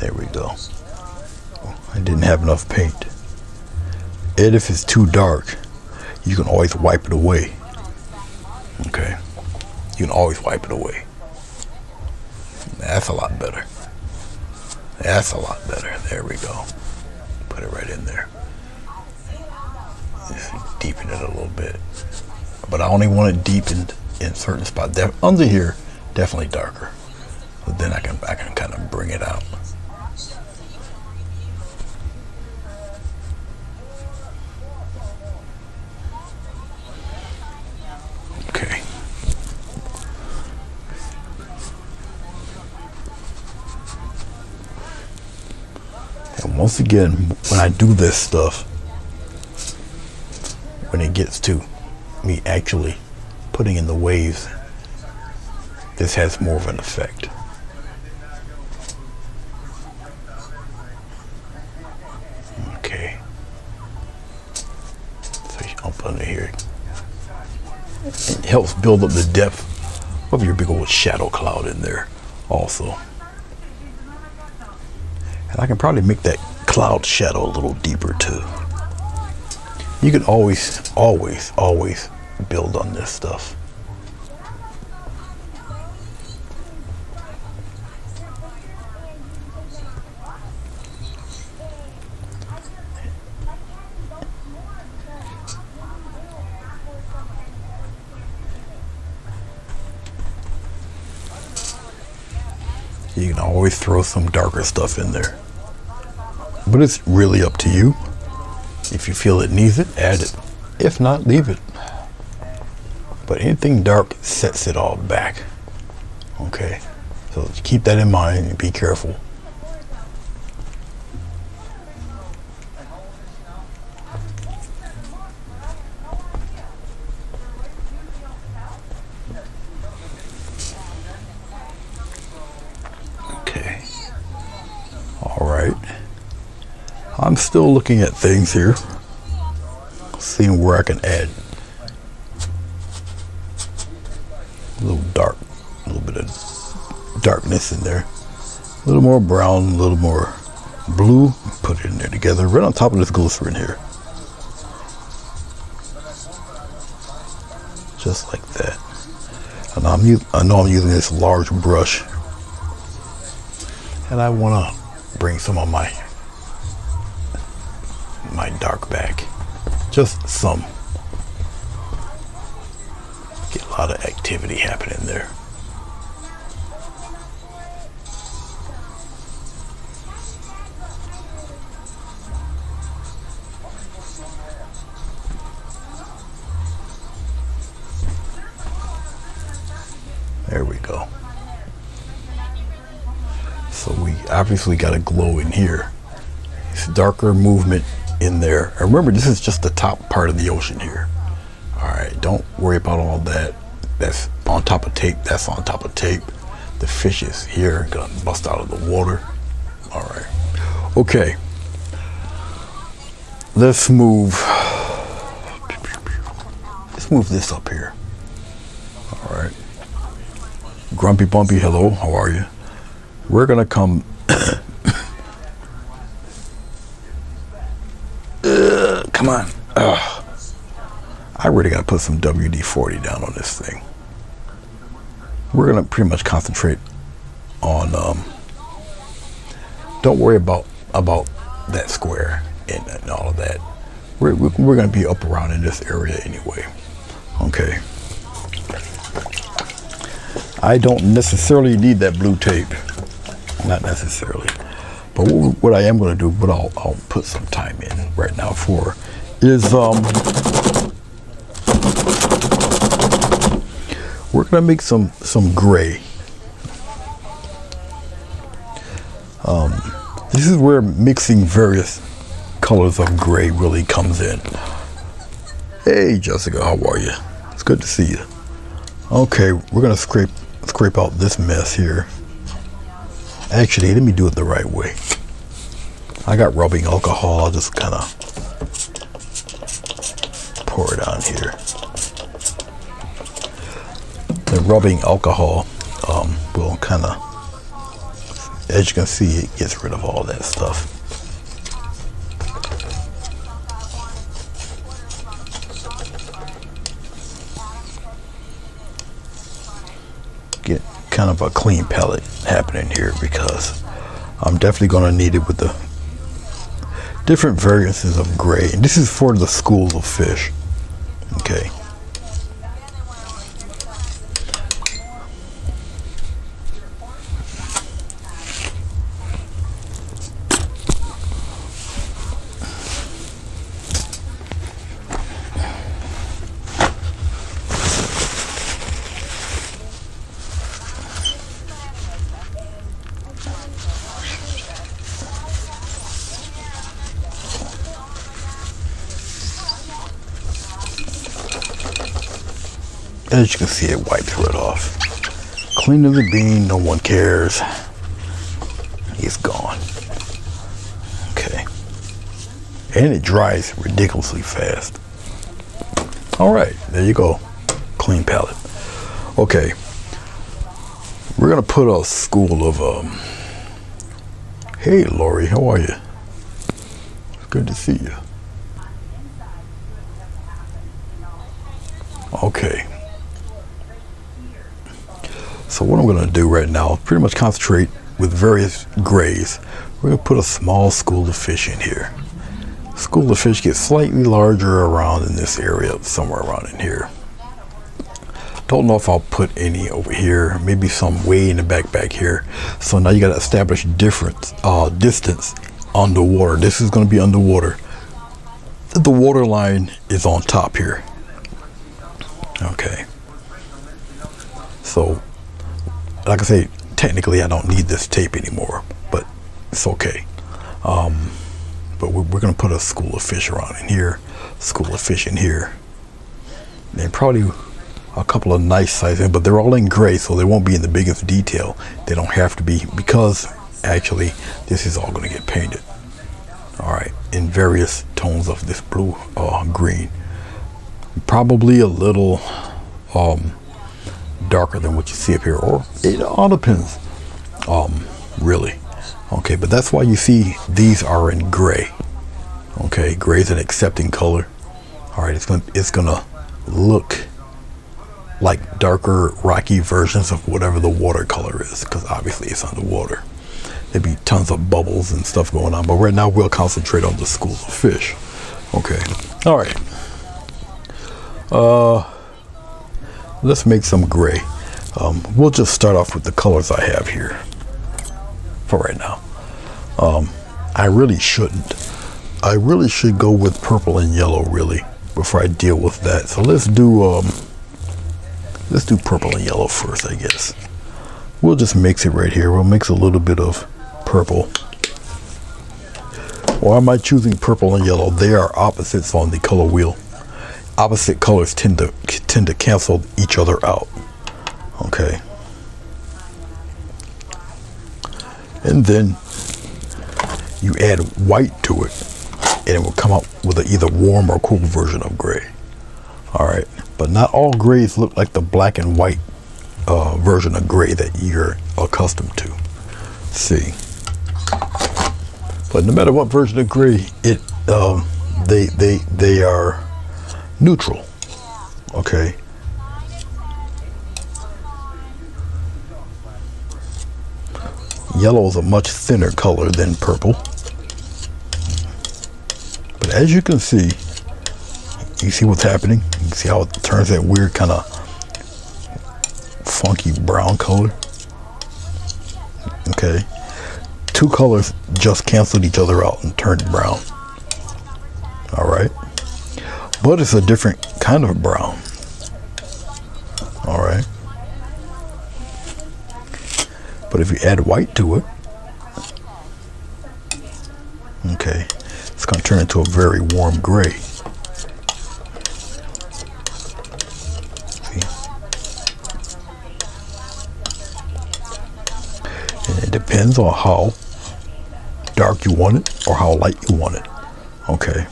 There we go. I didn't have enough paint. And if it's too dark, you can always wipe it away. Okay? You can always wipe it away. That's a lot better. That's a lot better. There we go. Put it right in there. Just deepen it a little bit. But I only want it deepened in certain spots. Under here, definitely darker. But then I can kind of bring it out. Okay. And once again, when I do this stuff, when it gets to me actually putting in the waves, this has more of an effect. Okay. So you jump under here. It helps build up the depth of your big old shadow cloud in there also. And I can probably make that cloud shadow a little deeper too. You can always build on this stuff. You can always throw some darker stuff in there. But it's really up to you. If you feel it needs it, add it. If not, leave it. But anything dark sets it all back. Okay? So keep that in mind and be careful. I'm still looking at things here, seeing where I can add a little dark, a little bit of darkness in there, a little more brown, a little more blue. Put it in there together, right on top of this glycerin here, just like that. And I know I'm using this large brush, and I want to bring some of my dark back, just some. Get a lot of activity happening there. There we go. So we obviously got a glow in here. It's darker movement in there. And remember, this is just the top part of the ocean here. All right, don't worry about all that. That's on top of tape. That's on top of tape. The fish is here, gonna bust out of the water. All right. Okay. Let's move this up here. All right. Grumpy Bumpy, hello, how are you? We're gonna come come on. I really gotta put some WD-40 down on this thing. we're gonna pretty much concentrate on don't worry about that square and all of that. We're gonna be up around in this area anyway. Okay, I don't necessarily need that blue tape, not necessarily, but what I am gonna do, what I'll put some time in right now for is we're gonna make some gray. This is where mixing various colors of gray really comes in. Hey Jessica, how are you? It's good to see you. Okay, we're gonna scrape out this mess here. Actually, let me do it the right way. I got rubbing alcohol. I'll just kind of pour it on here. The rubbing alcohol will kind of, as you can see, it gets rid of all that stuff. Get kind of a clean palette happening here because I'm definitely going to need it with the different variances of gray. And this is for the schools of fish. Okay. As you can see, it wipes right off. Clean as a bean, no one cares. He's gone. Okay. And it dries ridiculously fast. All right, there you go. Clean palette. Okay. We're gonna put a school of hey Lori, how are you? It's good to see you. Okay. So what I'm going to do right now, pretty much concentrate with various grays. We're going to put a small school of fish in here. School of fish gets slightly larger around in this area, somewhere around in here. Don't know if I'll put any over here, maybe some way in the back here. So now you got to establish different distance underwater. This is going to be underwater. The water line is on top here. Okay. So like I say, technically I don't need this tape anymore, but it's okay. But we're gonna put a school of fish around in here, school of fish in here, and probably a couple of nice sizes, but they're all in gray, so they won't be in the biggest detail. They don't have to be, because actually this is all gonna get painted. All right, in various tones of this blue, green, probably a little darker than what you see up here, or it all depends, really. Okay, but that's why you see these are in gray. Okay, gray is an accepting color. All right, it's gonna look like darker rocky versions of whatever the watercolor is, because obviously it's underwater. There'd be tons of bubbles and stuff going on, but right now we'll concentrate on the schools of fish. Okay, all right. Let's make some gray. We'll just start off with the colors I have here for right now. I really shouldn't. I really should go with purple and yellow really before I deal with that. So let's do purple and yellow first, I guess. We'll just mix it right here. We'll mix a little bit of purple. Why am I choosing purple and yellow? They are opposites on the color wheel. Opposite colors tend to cancel each other out. Okay. And then you add white to it, and it will come up with an either warm or cool version of gray. All right, but not all grays look like the black and white version of gray that you're accustomed to. See, but no matter what version of gray, they are neutral. Okay. Yellow is a much thinner color than purple. But as you can see, you see what's happening? You see how it turns that weird kind of funky brown color? Okay. Two colors just canceled each other out and turned brown. Alright. But it's a different kind of brown. Alright. But if you add white to it, okay, it's going to turn into a very warm gray. See? And it depends on how dark you want it or how light you want it. Okay.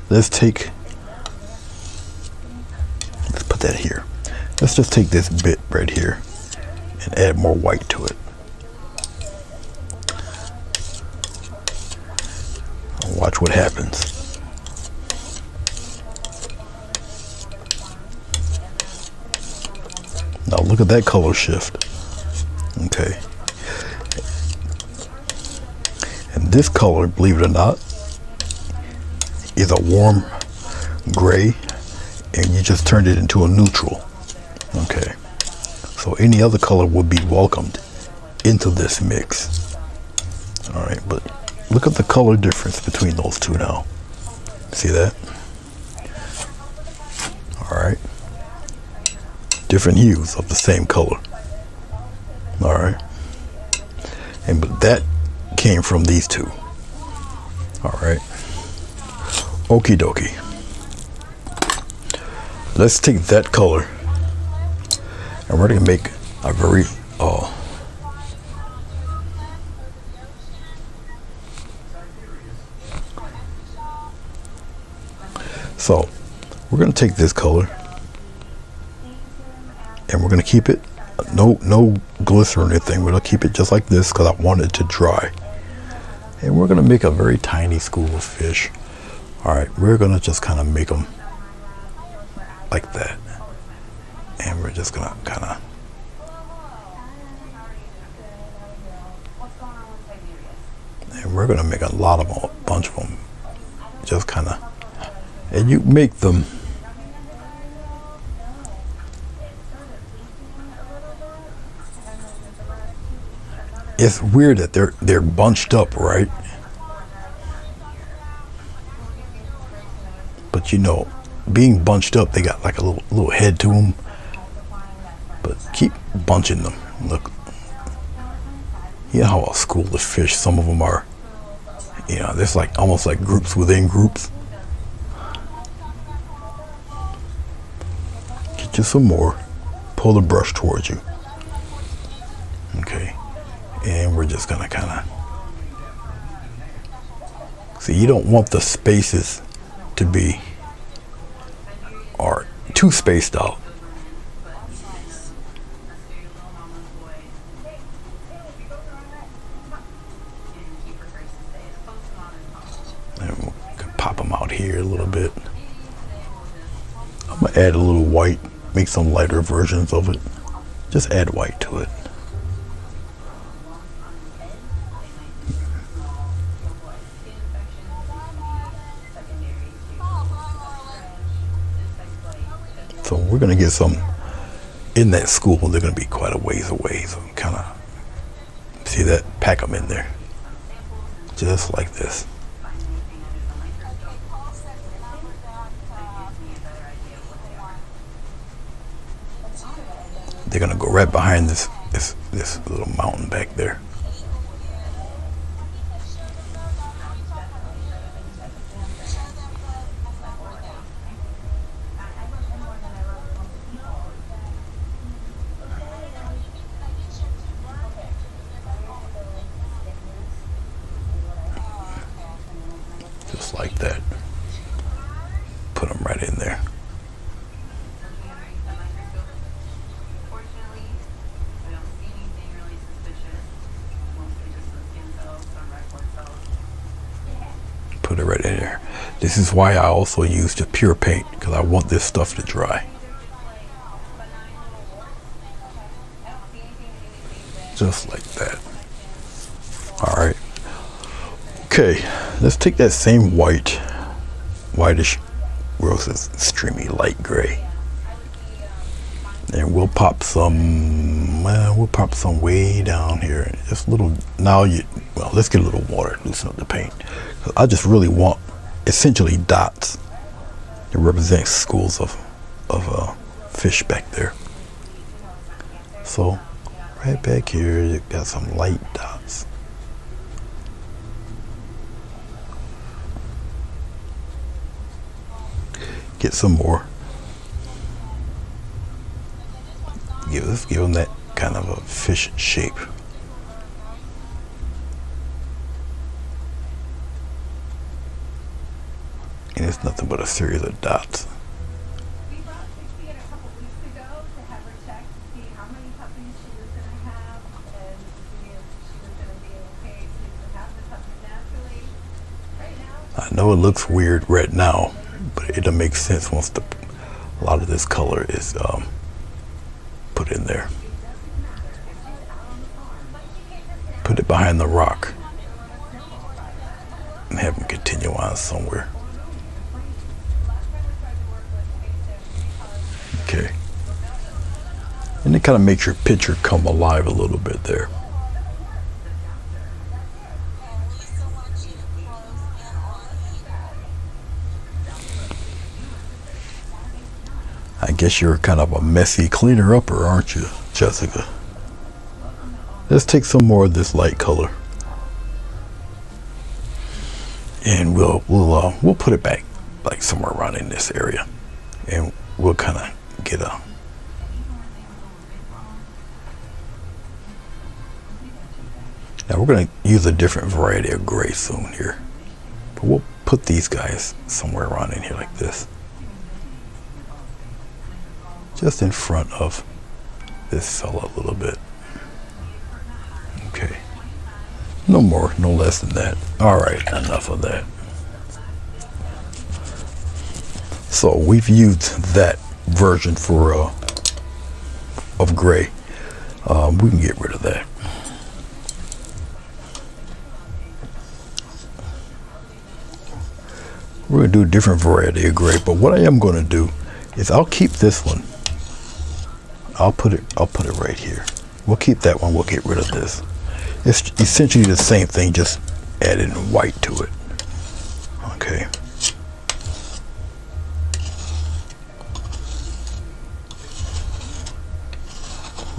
Let's put that here. Let's just take this bit right here and add more white to it. Watch what happens. Now look at that color shift. Okay. And this color, believe it or not, is a warm gray, and you just turned it into a neutral. Okay. So any other color would be welcomed into this mix. Alright, but look at the color difference between those two now. See that? Alright. Different hues of the same color. Alright. And but that came from these two. Alright. Okie dokie. Let's take that color and we're going to make a very so we're going to take this color and we're going to keep it no glitter or anything. We're going to keep it just like this because I want it to dry, and we're going to make a very tiny school of fish. All right, we're going to just kind of make them like that, and we're just going to kind of and we're going to make a lot of them, a bunch of them, just kind of, and you make them it's weird that they're bunched up, right? But you know, being bunched up, they got like a little head to them. But keep bunching them. Look, you know how a school of fish, some of them are, you know, there's like almost like groups within groups. Get you some more. Pull the brush towards you. Okay. And we're just gonna kind of see, you don't want the spaces to be or too spaced out. And we can pop them out here a little bit. I'm gonna add a little white, make some lighter versions of it. Just add white to it. So we're going to get some in that school. They're going to be quite a ways away. So kind of see that, pack them in there. Just like this. They're going to go right behind this little mountain back there. Just like that. Put them right in there. Put it right in there. This is why I also use the pure paint, because I want this stuff to dry. just like that. All right. Okay, let's take that same whitish, roses, streamy light gray, and we'll pop some way down here. Just a little. Well, let's get a little water, loosen up the paint. I just really want essentially dots to represent schools of fish back there. So right back here, you got some light dots. Get some more. Give them that kind of a fish shape. And it's nothing but a series of dots. We brought Pixie in a couple weeks ago to have her check to see how many puppies she was going to have and to see if she was going to be okay to have the puppies naturally. Right now, I know it looks weird right now, but it'll make sense once a lot of this color is put in there. Put it behind the rock and have them continue on somewhere. Okay. And it kind of makes your picture come alive a little bit there. I guess you're kind of a messy cleaner upper, aren't you, Jessica? Let's take some more of this light color, and we'll put it back like somewhere around in this area, and we'll kind of get a. Now we're going to use a different variety of gray soon here, but we'll put these guys somewhere around in here like this. Just in front of this fella a little bit. Okay. No more, no less than that. All right, enough of that. So we've used that version for of gray. We can get rid of that. We're gonna do a different variety of gray, but what I am gonna do is I'll keep this one. I'll put it right here. We'll keep that one, we'll get rid of this. It's essentially the same thing, just adding white to it. Okay.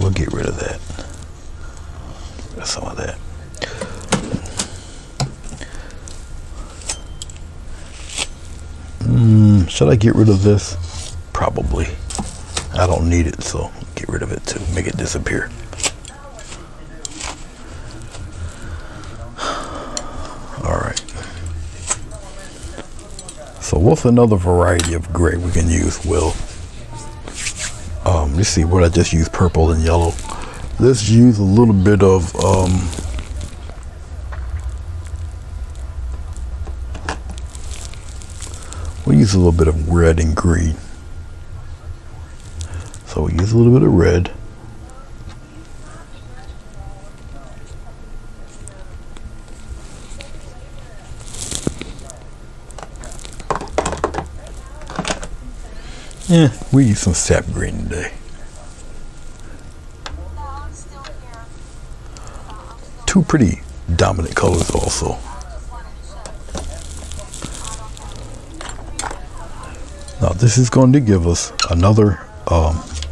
We'll get rid of that. Some of that. Should I get rid of this? Probably. I don't need it, so get rid of it too. Make it disappear. All right. So what's another variety of gray we can use? Well, let's see what I just used, purple and yellow. Let's use a little bit of we'll use a little bit of red and green. So we use a little bit of red. Yeah, we use some sap green today. Two pretty dominant colors also. Now this is going to give us another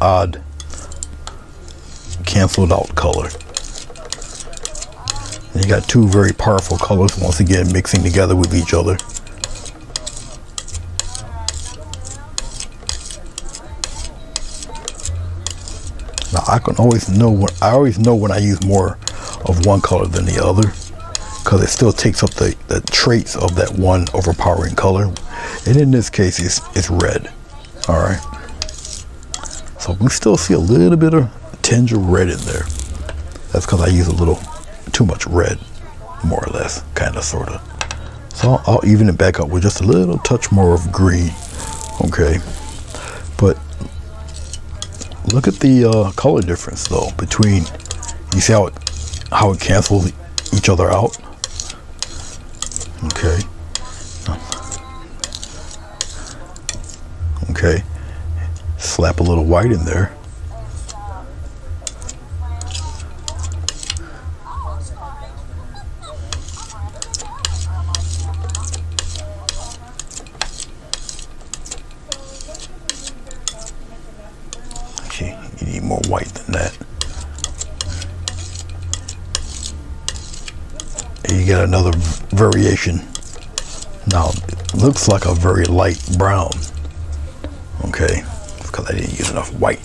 odd canceled out color. And you got two very powerful colors once again mixing together with each other. Now I always know when I use more of one color than the other, because it still takes up the traits of that one overpowering color. And in this case it's red. All right. So we still see a little bit of tinge of red in there. That's because I use a little too much red, more or less, kind of, sort of. So I'll even it back up with just a little touch more of green. Okay. But look at the color difference though between You see how it cancels each other out? Okay. Okay. Slap a little white in there. Okay, you need more white than that. And you get another variation. Now, it looks like a very light brown. Okay, it's because I didn't use enough white.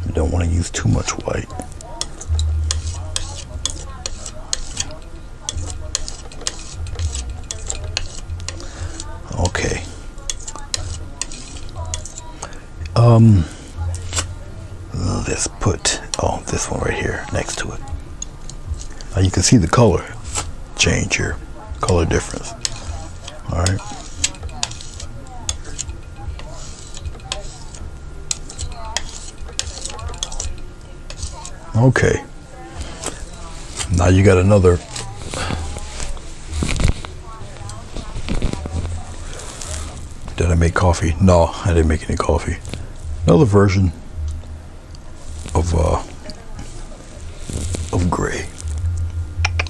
You don't want to use too much white. Okay. Let's put this one right here next to it. Now you can see the color change here, color difference. All right. Okay. Now you got another. Did I make coffee? No, I didn't make any coffee. Another version of gray.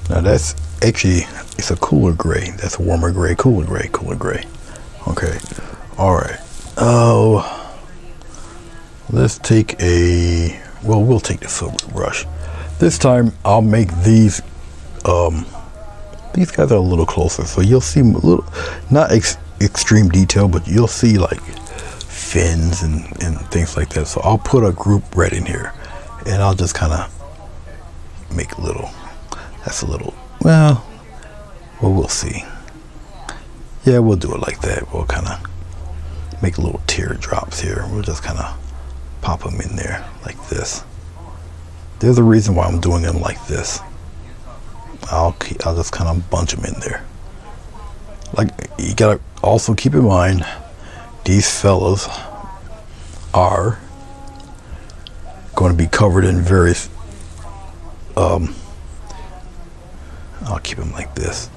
Now that's actually, it's a cooler gray. That's a warmer gray, cooler gray, cooler gray. Okay. All right. Oh, let's take we'll take the silver brush. This time I'll make these guys are a little closer, so you'll see a little, not extreme detail, but you'll see like fins and things like that. So I'll put a group red in here, and I'll just kind of make a little, that's a little, well, we'll see. Yeah, we'll do it like that. We'll kind of make little teardrops here. We'll just kind of pop them in there like this. There's a reason why I'm doing them like this. I'll just kind of bunch them in there. Like, you gotta also keep in mind, these fellas are going to be covered in various, I'll keep them like this.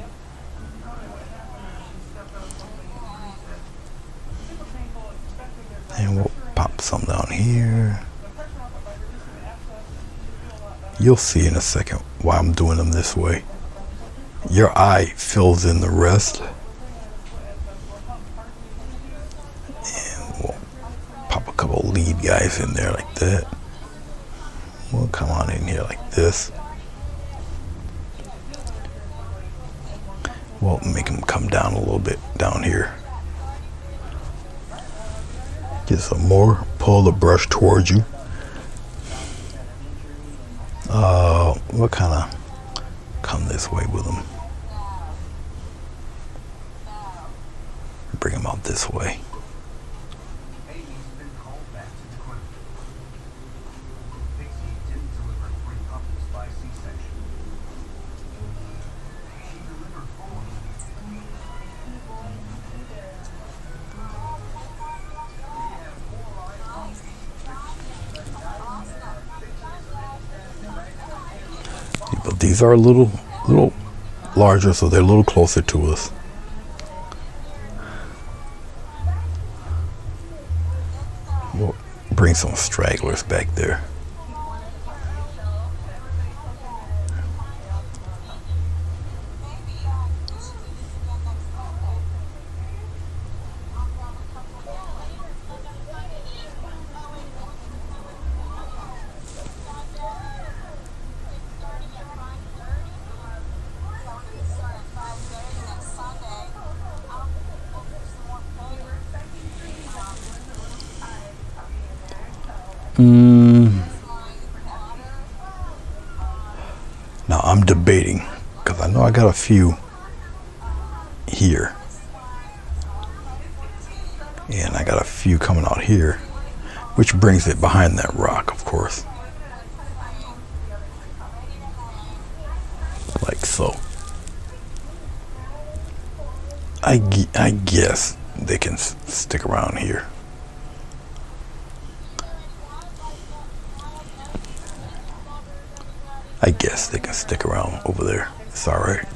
And we'll pop some down here. You'll see in a second why I'm doing them this way. Your eye fills in the rest. And we'll pop a couple lead guys in there like that. We'll come on in here like this. We'll make them come down a little bit down here. Get some more. Pull the brush towards you. We'll kind of come this way with them. Bring them out this way. But these are a little larger, so they're a little closer to us. We'll bring some stragglers back there. Now I'm debating, because I know I got a few here, and I got a few coming out here, which brings it behind that rock, of course. So I guess they can stick around here. I guess they can stick around over there. It's all right.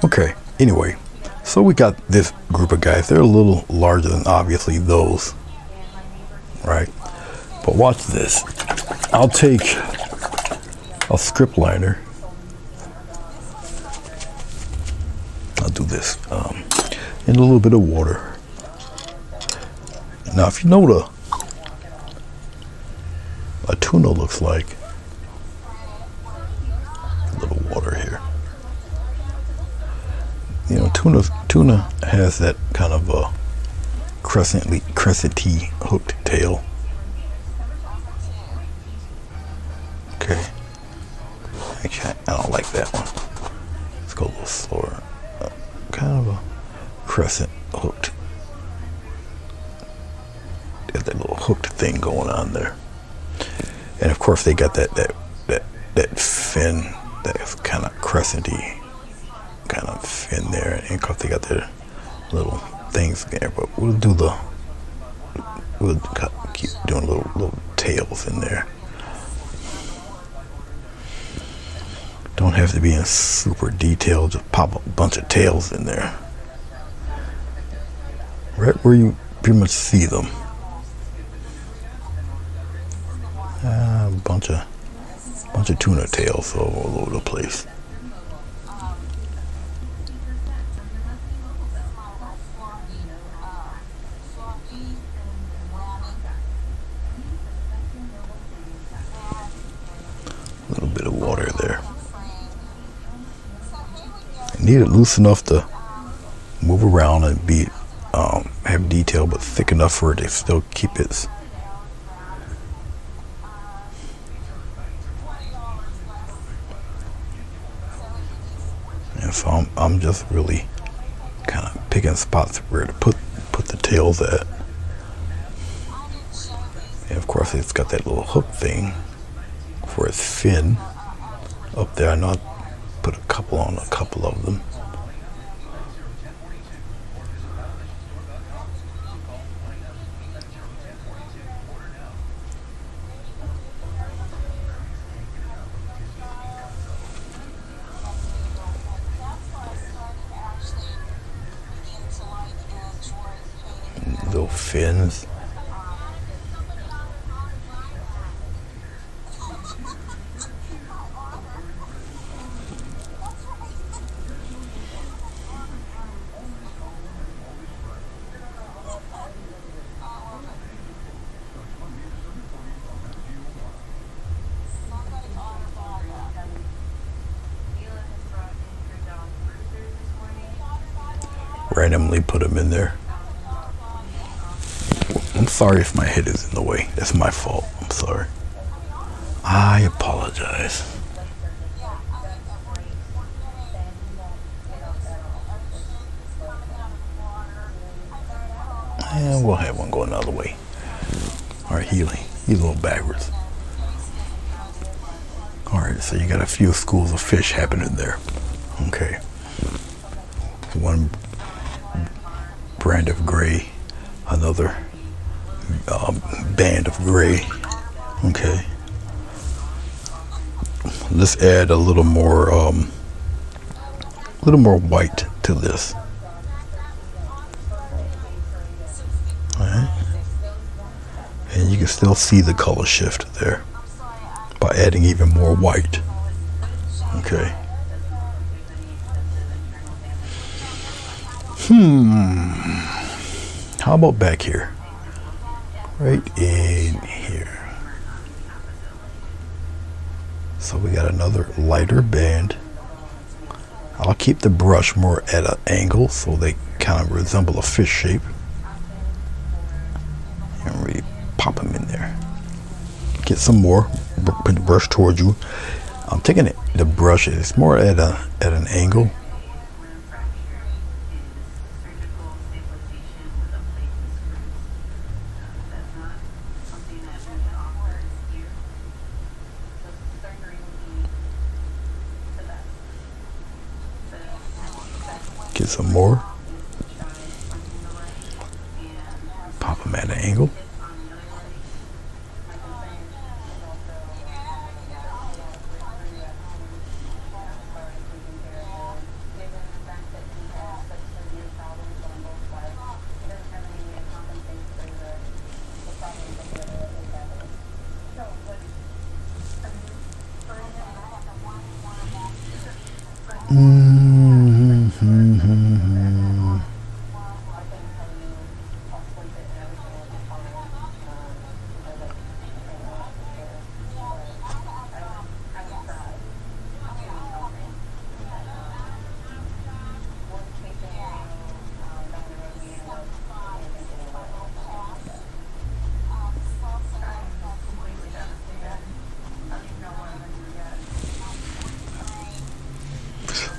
Okay. Anyway, so we got this group of guys. They're a little larger than obviously those, right? But watch this. I'll take a script liner. I'll do this in a little bit of water. Now, if you know what a tuna looks like, a little water here. You know, tuna has that kind of a crescenty hooked tail. Okay. Actually, I don't like that one. Let's go a little slower. Kind of a crescent hooked. Got that little hooked thing going on there. And of course they got that fin, that kind of crescenty kind of fin there. And of course they got their little things there. But we'll keep doing little tails in there. Don't have to be in super detail, just pop a bunch of tails in there. Right where you pretty much see them. A bunch of tuna tails all over the place. A little bit of water there. Need it loose enough to move around and be have detail, but thick enough for it to still keep its and so I'm just really kind of picking spots where to put the tails at. And of course it's got that little hook thing for its fin up there. I know I put a couple on a couple of them. Little fins. Randomly put them in there. I'm sorry if my head is in the way. That's my fault. I'm sorry. I apologize. And we'll have one go another way. All right, he's a little backwards. All right, so you got a few schools of fish happening there. Okay. One brand of gray, another band of gray. Okay. Let's add a little more white to this. All right. And you can still see the color shift there by adding even more white. Okay. How about back here? Right in here. So we got another lighter band. I'll keep the brush more at an angle so they kind of resemble a fish shape. And really pop them in there. Get some more. Put the brush towards you. I'm taking the brush. It's more at an angle. Get some more. Pop them at an angle.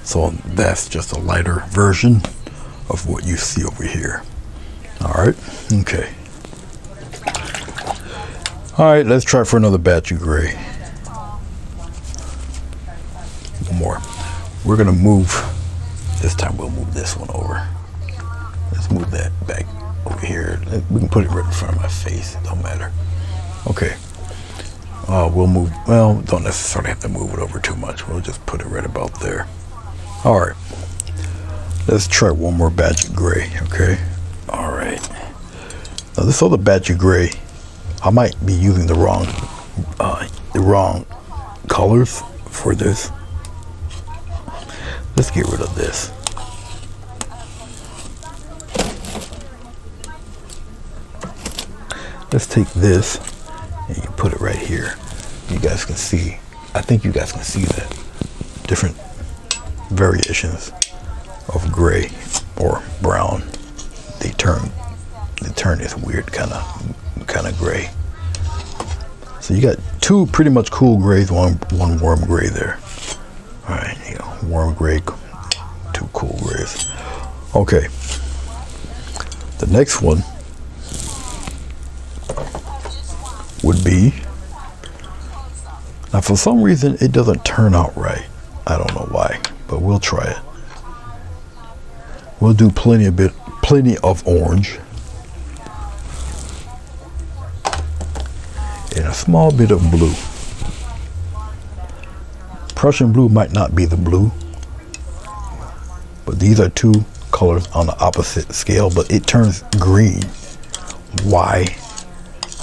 So that's just a lighter version of what you see over here. All right, okay. All right, let's try for another batch of gray. One more. We're gonna move, this time we'll move this one over. Let's move that back over here. We can put it right in front of my face, it don't matter. Okay, we'll move, well, don't necessarily have to move it over too much. We'll just put it right about there. All right, let's try one more batch of gray, okay? All right, now this other batch of gray, I might be using the wrong colors for this. Let's get rid of this. Let's take this and you put it right here. You guys can see, I think you guys can see that different variations of gray or brown. They turn this weird kind of gray. So you got two pretty much cool grays, one warm gray there. All right, you know, warm gray, two cool grays. Okay, the next one would be, now for some reason it doesn't turn out right. I don't know why, but we'll try it. We'll do plenty of orange and a small bit of blue. Prussian blue might not be the blue, but these are two colors on the opposite scale, but it turns green. Why?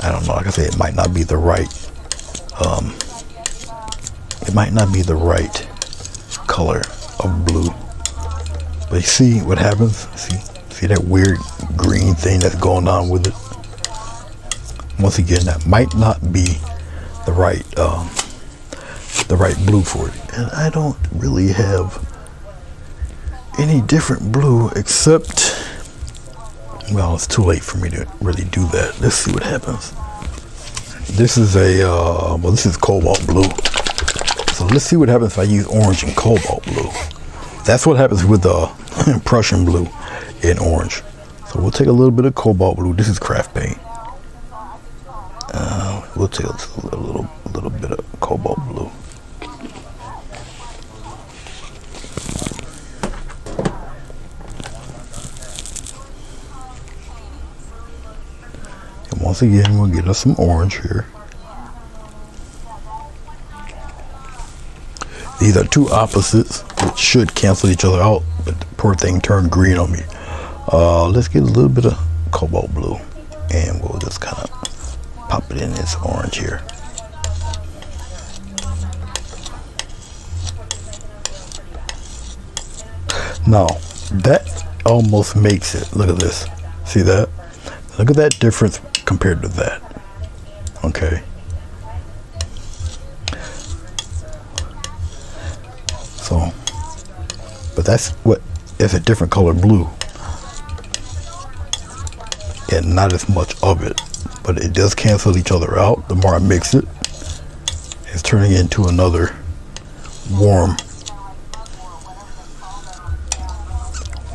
I don't know. Like I said, it might not be the right color of blue. But you see what happens? See that weird green thing that's going on with it? Once again, that might not be the right blue for it. And I don't really have any different blue except, well, it's too late for me to really do that. Let's see what happens. This is this is cobalt blue. So let's see what happens if I use orange and cobalt blue. That's what happens with the Prussian blue and orange. So we'll take a little bit of cobalt blue. This is craft paint. We'll take a little bit of cobalt blue. And once again, we'll get us some orange here. These are two opposites, which should cancel each other out, but the poor thing turned green on me. Let's get a little bit of cobalt blue, and we'll just kind of pop it in this orange here. Now, that almost makes it. Look at this. See that? Look at that difference compared to that. Okay. So, but that's what is a different color blue. And not as much of it, but it does cancel each other out. The more I mix it, it's turning into another warm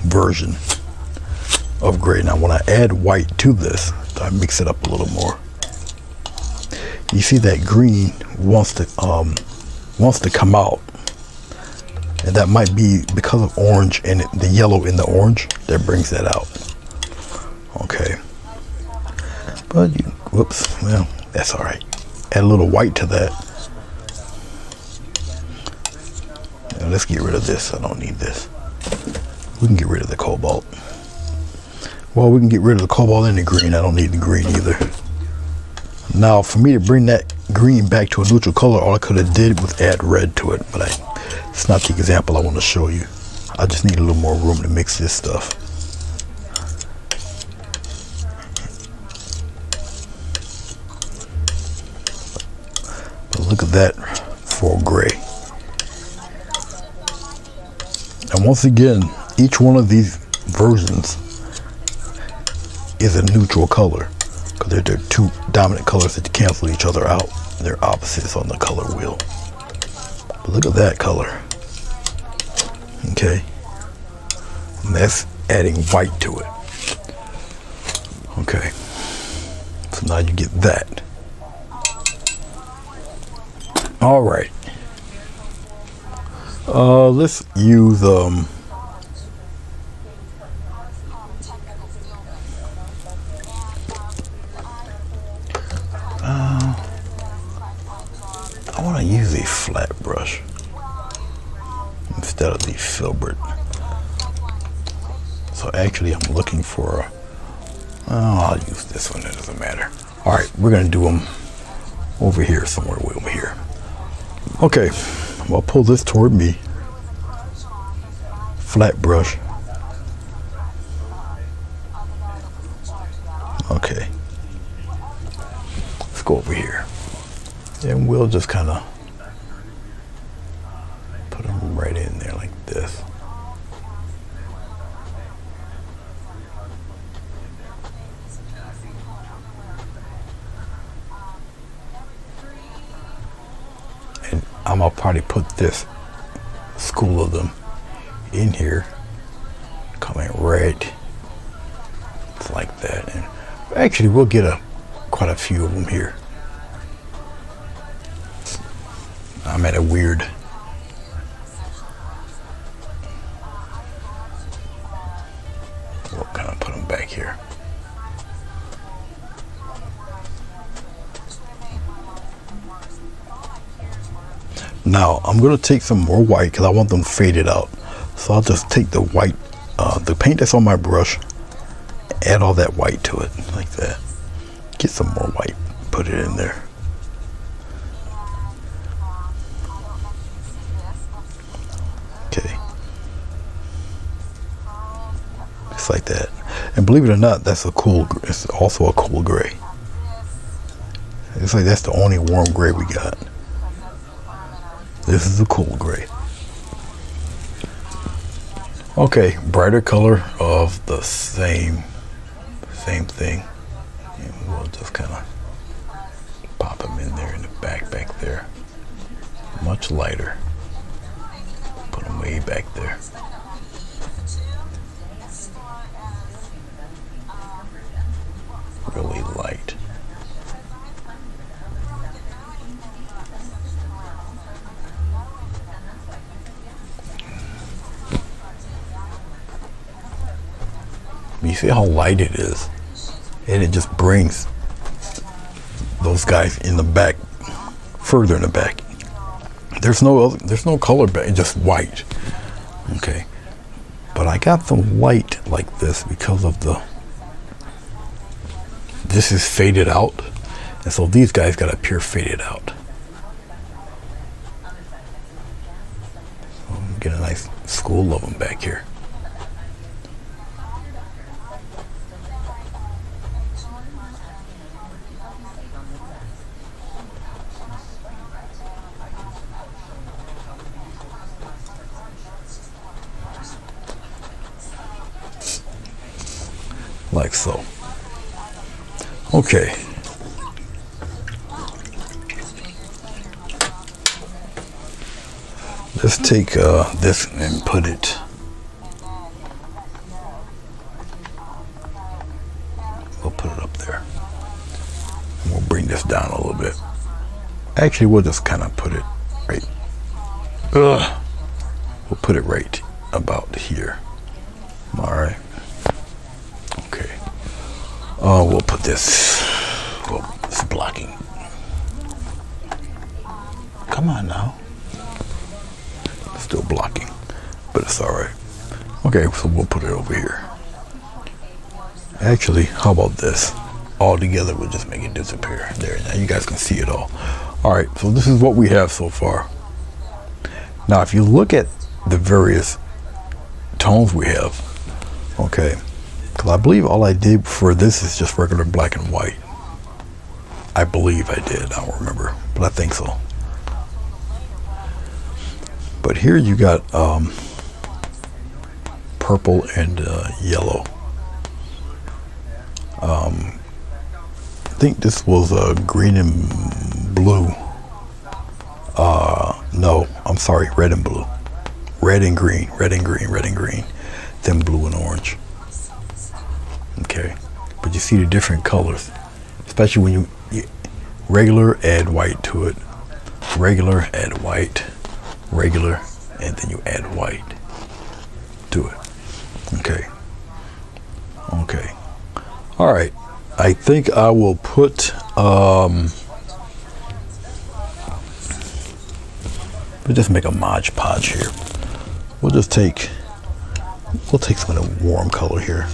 version of gray. Now when I add white to this, I mix it up a little more. You see that green wants to come out, And that might be because of orange and the yellow in the orange that brings that out. Okay. But you, whoops, well, that's all right. Add a little white to that. Now let's get rid of this. I don't need this. We can get rid of the cobalt. Well, we can get rid of the cobalt and the green. I don't need the green either. Now, for me to bring that green back to a neutral color, all I could have did was add red to it, but it's not the example I want to show you. I just need a little more room to mix this stuff. But look at that for gray. And once again, each one of these versions is a neutral color, because they're two dominant colors that cancel each other out. They're opposites on the color wheel. But look at that color. Okay. And that's adding white to it. Okay. So now you get that. All right. Let's use I want to use a flat brush instead of the filbert. So actually I'm looking for I'll use this one, it doesn't matter. All right, we're gonna do them over here, somewhere way over here. Okay, I'll pull this toward me. Flat brush. Okay. Let's go over here. And we'll just kind of put them right in there like this. And I'm gonna probably put this school of them in here, coming right like that. And actually we'll get quite a few of them here. I'm at a weird we'll kind of put them back here. Now I'm going to take some more white because I want them faded out. So I'll just take the white, the paint that's on my brush, add all that white to it like that. Get some more white, put it in there. Okay. Just like that. And believe it or not, it's also a cool gray. It's like that's the only warm gray we got. This is a cool gray. Okay, brighter color of the same thing. And we'll just kind of pop them in there in the back there. Much lighter. Put them way back there. Really light. You see how light it is, and it just brings those guys in the back, further in the back. There's no color back, just white. Okay, but I got some light like this because of this is faded out, and so these guys got to appear faded out. So get a nice school of them back here. Like so. Okay. Let's take this and put it. We'll put it up there. And we'll bring this down a little bit. Actually, we'll just kind of put it right. We'll put it right about here. All right. Okay. We'll put this. Well, it's blocking. Come on now. It's still blocking, but it's all right. Okay, so we'll put it over here. Actually, how about this? All together, we'll just make it disappear. There, now you guys can see it all. All right, so this is what we have so far. Now, if you look at the various tones we have, okay, because I believe all I did for this is just regular black and white. I believe I did. I don't remember, but I think so. But here you got purple and yellow. I think this was green and blue. No, I'm sorry, red and blue. Red and green, red and green, red and green. Then blue and orange. Okay, but you see the different colors, especially when you regular, add white to it. Regular, add white. Regular, and then you add white to it. Okay. Okay. All right. I think I will put we'll just make a Mod Podge here. We'll take some of the warm color here,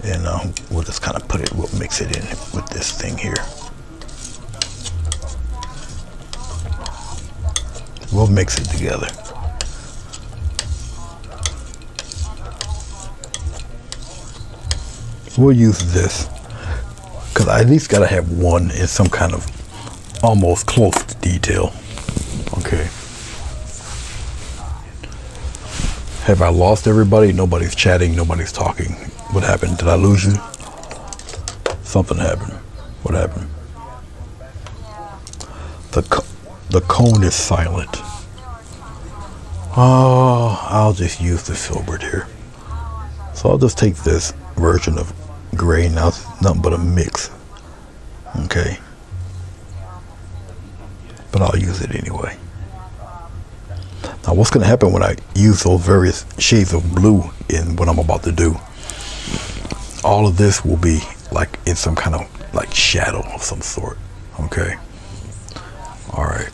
and we'll just kind of put it. We'll mix it in with this thing here. We'll mix it together. We'll use this because I at least gotta have one in some kind of almost close to detail. Okay. Have I lost everybody? Nobody's chatting, nobody's talking. What happened? Did I lose you? Something happened. What happened? The cone is silent. Oh, I'll just use the filbert here. So I'll just take this version of gray. Now it's nothing but a mix. Okay. But I'll use it anyway. Now what's going to happen when I use those various shades of blue in what I'm about to do? All of this will be like in some kind of like shadow of some sort. Okay. All right.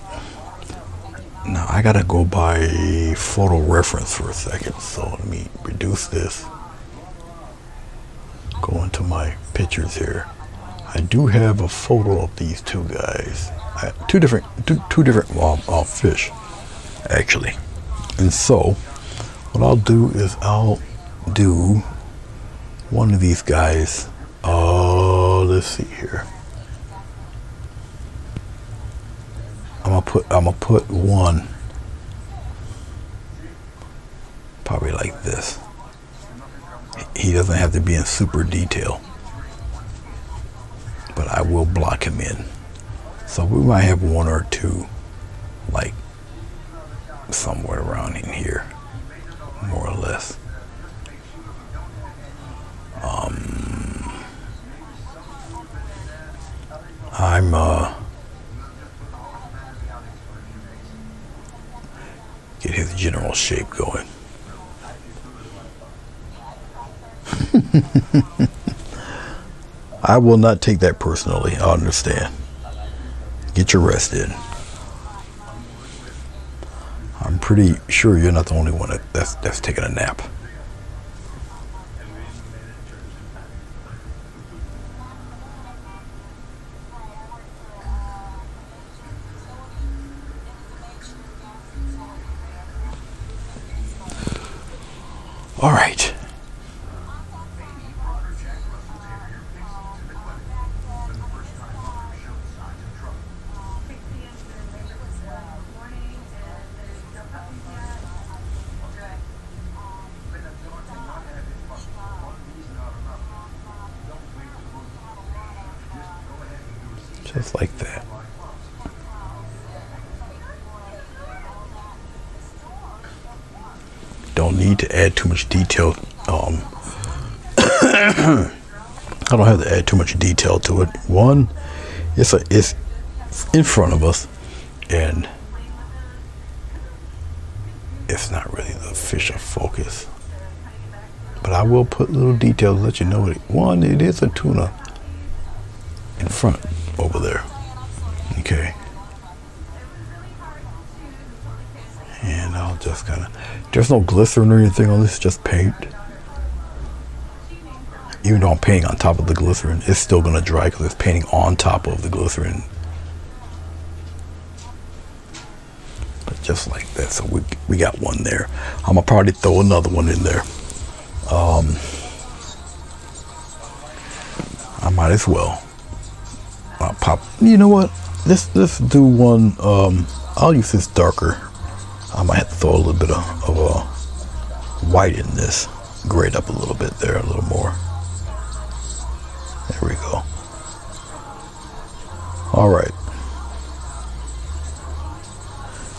Now I gotta go by photo reference for a second. So let me reduce this. Go into my pictures here. I do have a photo of these two guys. Two different fish, actually. And so what I'll do is I'll do one of these guys. Let's see here. I'm gonna put one probably like this. He doesn't have to be in super detail, but I will block him in. So we might have one or two like somewhere around in here, more or less. I'm get his general shape going. I will not take that personally. I understand. Get your rest in. I'm pretty sure you're not the only one that's taking a nap. All right. Just like that. Don't need to add too much detail. I don't have to add too much detail to it. One, it's in front of us, and it's not really the fish of focus. But I will put little details to let you know. One, it is a tuna in front over there. Okay. And I'll just kind of, there's no glycerin or anything on this, just paint. Even though I'm painting on top of the glycerin, it's still going to dry because it's painting on top of the glycerin. But just like that, so we got one there. I'm going to probably throw another one in there. I might as well. I'll pop, you know what? Let's do one, I'll use this darker. I might have to throw a little bit of white in this. Grade up a little bit there, a little more. There we go. All right.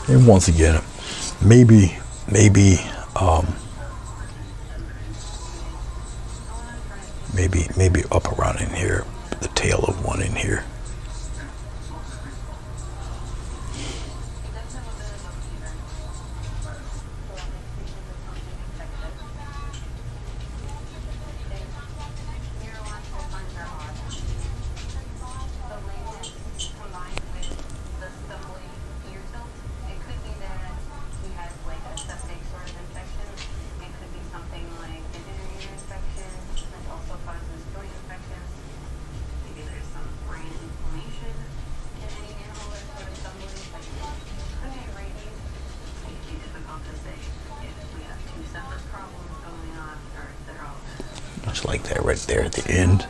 And once again, maybe up around in here, the tail of one in here. Much like that right there at the end.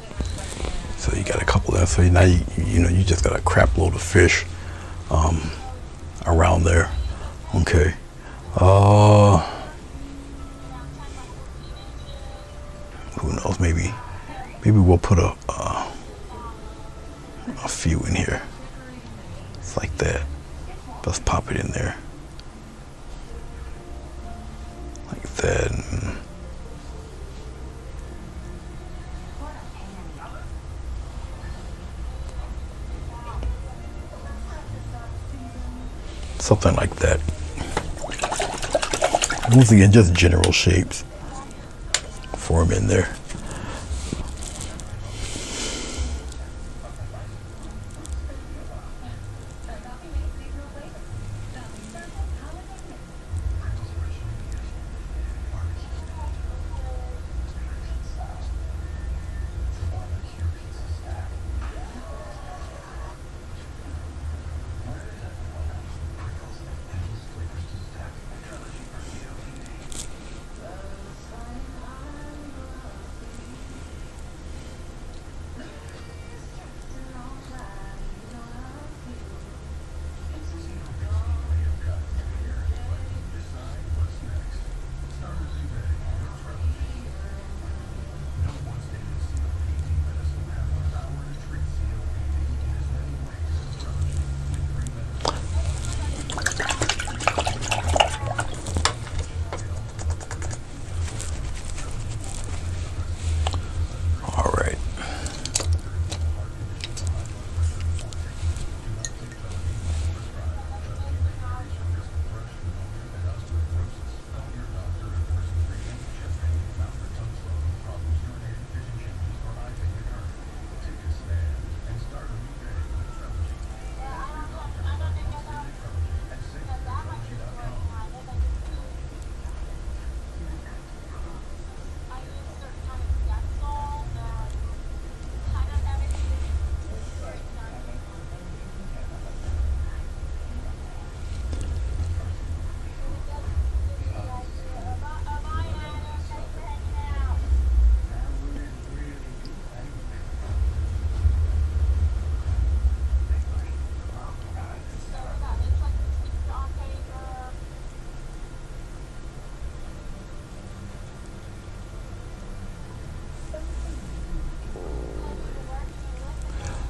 So you got a couple there. So now you just got a crap load of fish around there. Okay. Who knows? Maybe we'll put a few in here. It's like that. Let's pop it in there. Like that. Something like that. Once again, just general shapes. Form in there.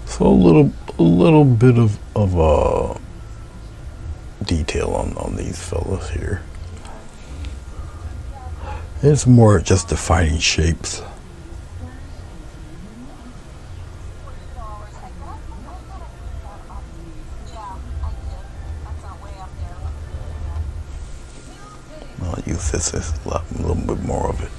So a little bit of detail on these fellas here. It's more just defining shapes. use this. There's a little bit more of it.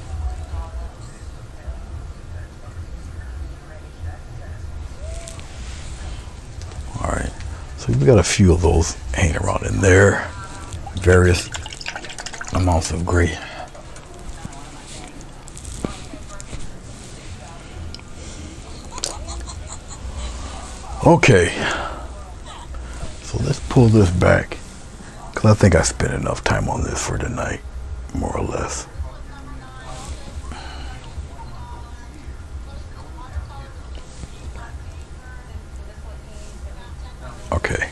All right, so we got a few of those hanging around in there. Various amounts of gray. Okay, so let's pull this back, because I think I spent enough time on this for tonight, more or less. Okay,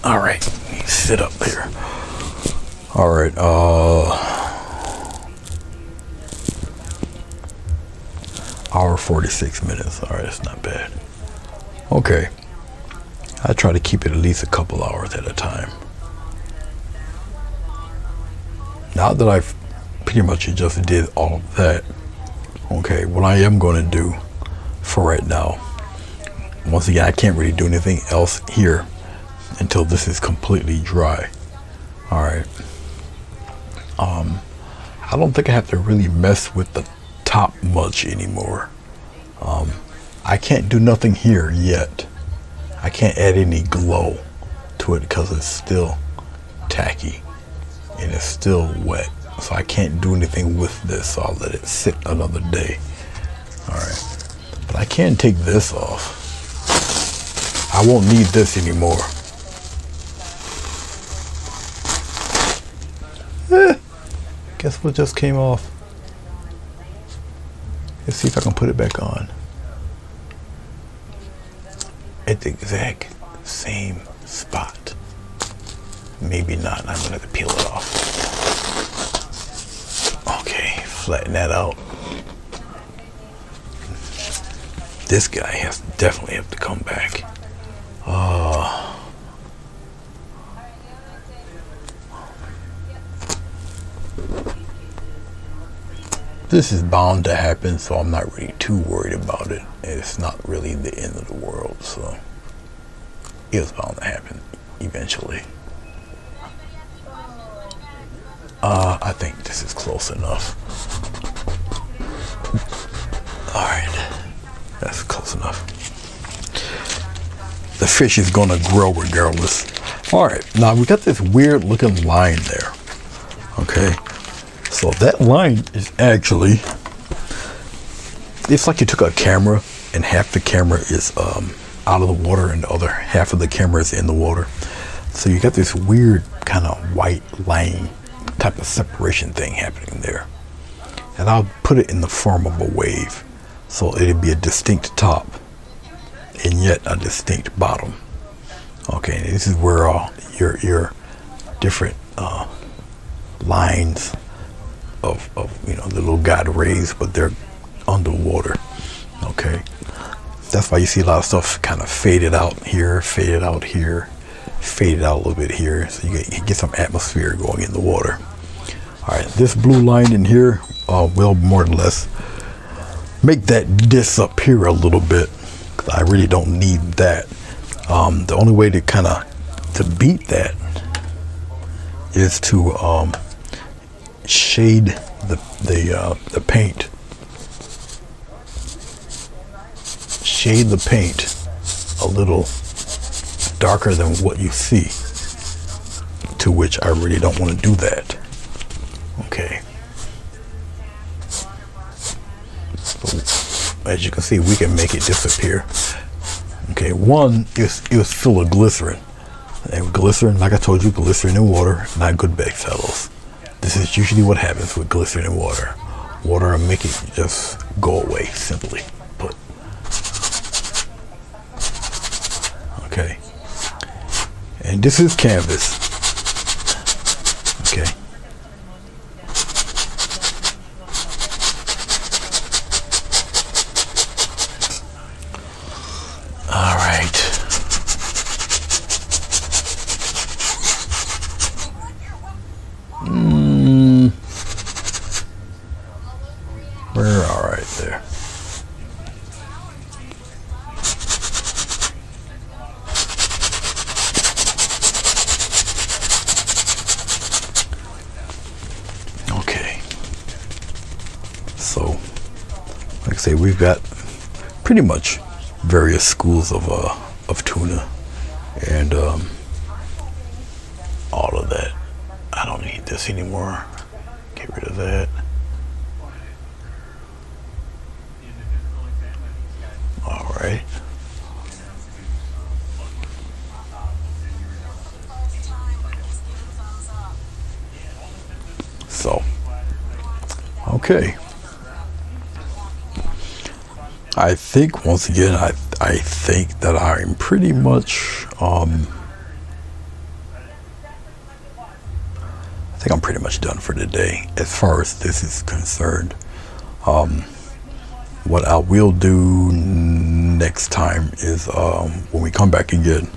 all right, sit up here. All right, hour 46 minutes. All right, it's not bad. Okay, I try to keep it at least a couple hours at a time. Now that I've pretty much just did all of that, okay, what I am going to do for right now, once again, I can't really do anything else here until this is completely dry. All right. I don't think I have to really mess with the top much anymore. I can't do nothing here yet. I can't add any glow to it because it's still tacky and it's still wet. So I can't do anything with this, so I'll let it sit another day. All right, but I can take this off. I won't need this anymore. Guess what just came off? Let's see if I can put it back on. At the exact same spot. Maybe not. I'm gonna have to peel it off. Okay, flatten that out. This guy has definitely have to come back. This is bound to happen, so I'm not really too worried about it. It's not really the end of the world, so it's bound to happen eventually. I think this is close enough. All right, that's close enough. The fish is gonna grow regardless. All right, now we got this weird looking line there. Okay, so that line is actually, it's like you took a camera and half the camera is out of the water and the other half of the camera is in the water. So you got this weird kind of white line type of separation thing happening there. And I'll put it in the form of a wave. So it'd be a distinct top and yet a distinct bottom. Okay, and this is where your different lines of the little guide rays, but they're underwater. Okay, that's why you see a lot of stuff kind of faded out here, faded out here, faded out a little bit here, so you get some atmosphere going in the water. All right, this blue line in here will more or less make that disappear a little bit. I really don't need that. The only way to kind of beat that is to shade the paint. Shade the paint a little darker than what you see, to which I really don't want to do that. Okay. So, as you can see, we can make it disappear. Okay, one is full of glycerin. And glycerin, like I told you, glycerin and water, not good bedfellows. This is usually what happens with glycerin and water. Water will make it just go away, simply put. Okay. And this is canvas. Okay. All right. We're all right there. I say, we've got pretty much various schools of tuna, and all of that. I don't need this anymore. Get rid of that. All right. So, okay. I think once again, I think that I'm pretty much I think I'm pretty much done for today as far as this is concerned. What I will do next time is when we come back again,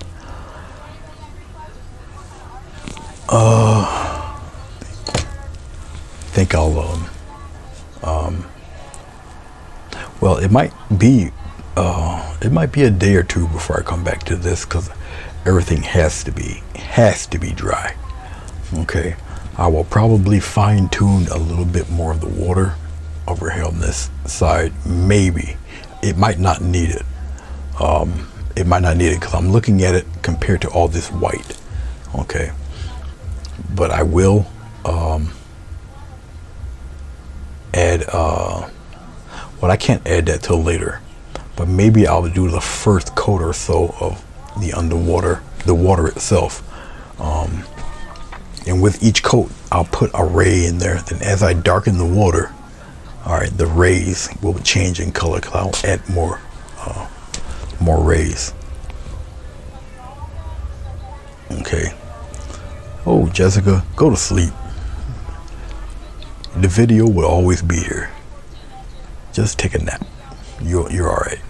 I think I'll well, it might be a day or two before I come back to this, because everything has to be dry. Okay, I will probably fine tune a little bit more of the water over here on this side. Maybe it might not need it. It might not need it because I'm looking at it compared to all this white. Okay, but I will add well, I can't add that till later, but maybe I'll do the first coat or so of the water itself, and with each coat I'll put a ray in there. Then as I darken the water, all right, the rays will change in color because I'll add more rays. Okay. Oh, Jessica, go to sleep. The video will always be here. Just take a nap. You're all right.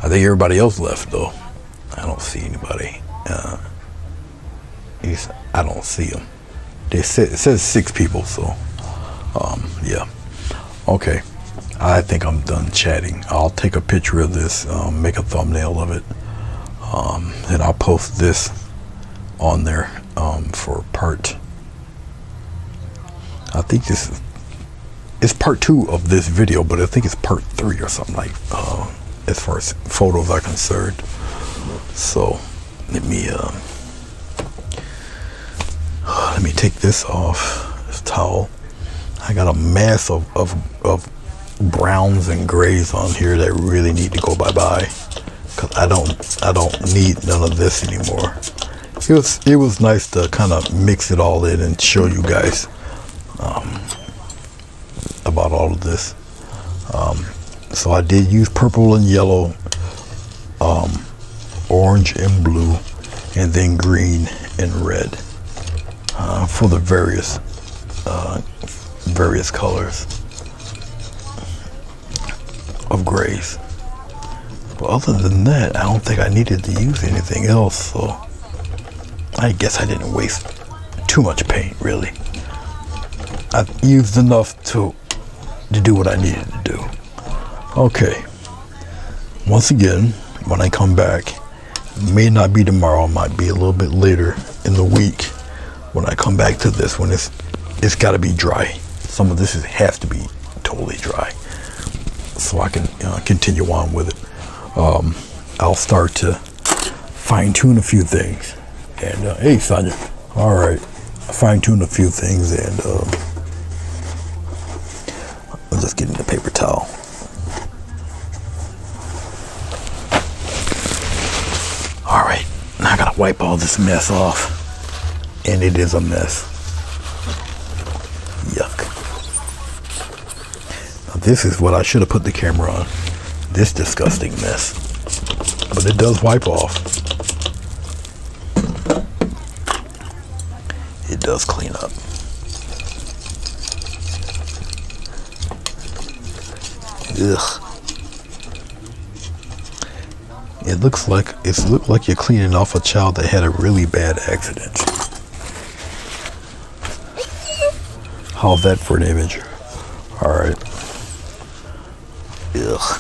I think everybody else left though. I don't see anybody. I don't see them. It says 6 people, so yeah. Okay, I think I'm done chatting. I'll take a picture of this, make a thumbnail of it, and I'll post this on there for part. I think it's part 2 of this video, but I think it's part 3 or something, like as far as photos are concerned. So let me take this off, this towel. I got a mass of browns and grays on here that really need to go bye-bye, because I don't need none of this anymore. It was nice to kind of mix it all in and show you guys about all of this. So I did use purple and yellow, orange and blue, and then green and red for the various colors of grays. But other than that, I don't think I needed to use anything else, so I guess I didn't waste too much paint, really. I used enough to do what I needed to do. Okay, once again, when I come back, it may not be tomorrow, it might be a little bit later in the week when I come back to this, when it's got to be dry. Some of this has to be totally dry, so I can continue on with it. I'll start to fine tune a few things, and hey Sonia, all right, fine tune a few things, and I'm just getting the paper towel. All right, now I gotta wipe all this mess off, and it is a mess. Yuck. Now this is what I should have put the camera on. This disgusting mess, but it does wipe off. It does clean up. Ugh. It looks like you're cleaning off a child that had a really bad accident. How's that for an image? All right. Ugh.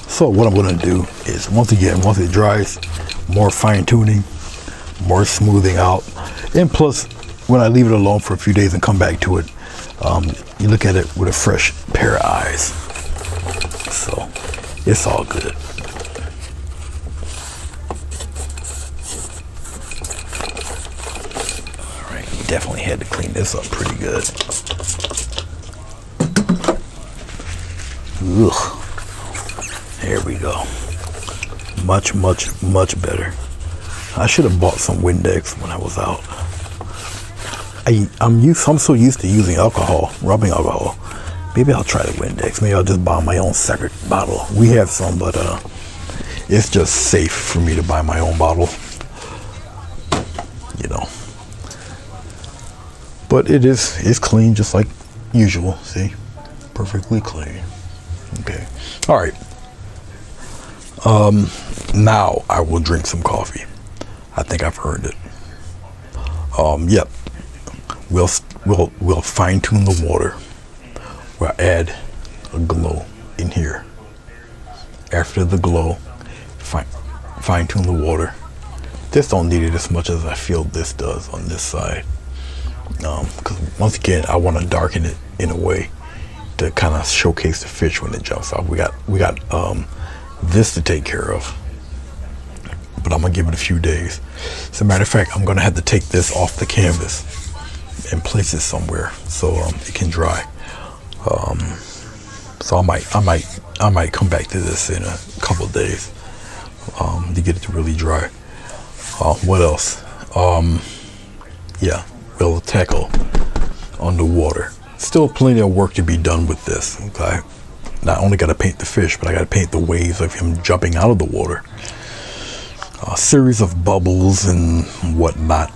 So what I'm gonna do is, once it dries, more fine tuning, more smoothing out, and plus when I leave it alone for a few days and come back to it, You look at it with a fresh pair of eyes. So it's all good. All right, definitely had to clean this up pretty good. Ugh. There we go. Much, much, much better. I should have bought some Windex when I was out. I'm so used to using alcohol, rubbing alcohol. Maybe I'll try the Windex. Maybe I'll just buy my own separate bottle. We have some, but it's just safe for me to buy my own bottle. You know. But it's clean just like usual. See? Perfectly clean. Okay. All right. Now I will drink some coffee. I think I've earned it. Yep. We'll fine tune the water. We'll add a glow in here. After the glow, fine tune the water. This don't need it as much as I feel this does on this side. Because once again, I want to darken it in a way to kind of showcase the fish when it jumps off. We got this to take care of, but I'm gonna give it a few days. As a matter of fact, I'm gonna have to take this off the canvas and place it somewhere so it can dry. So I might come back to this in a couple of days to get it to really dry. What else? Yeah, we'll tackle underwater. Still plenty of work to be done with this. Okay, not only got to paint the fish, but I got to paint the waves of him jumping out of the water. A series of bubbles and whatnot.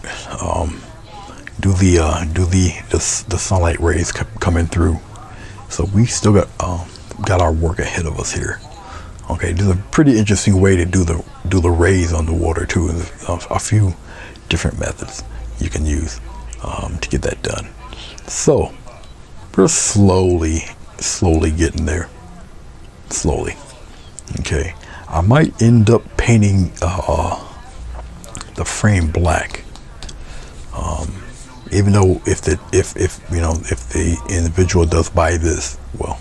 Do the sunlight rays coming through? So we still got our work ahead of us here. Okay, there's a pretty interesting way to do the rays on the water too. There's a few different methods you can use to get that done. So we're slowly getting there. Slowly. Okay, I might end up painting the frame black. Even though if the individual does buy this, well,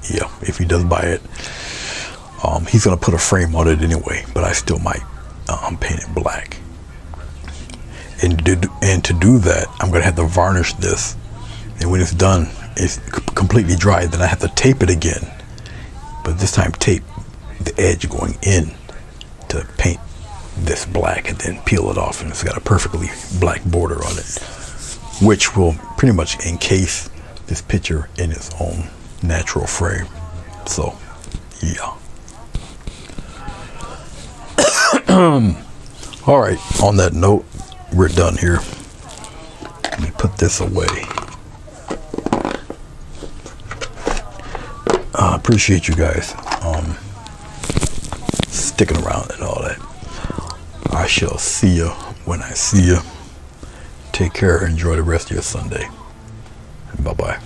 yeah, if he does buy it, he's gonna put a frame on it anyway. But I still might paint it black. And to do that, I'm gonna have to varnish this. And when it's done, it's completely dry. Then I have to tape it again. But this time, tape the edge going in to paint this black, and then peel it off, and it's got a perfectly black border on it, which will pretty much encase this picture in its own natural frame. So, yeah. All right, on that note, we're done here. Let me put this away. I appreciate you guys sticking around and all that. I shall see you when I see you. Take care. Enjoy the rest of your Sunday. Bye-bye.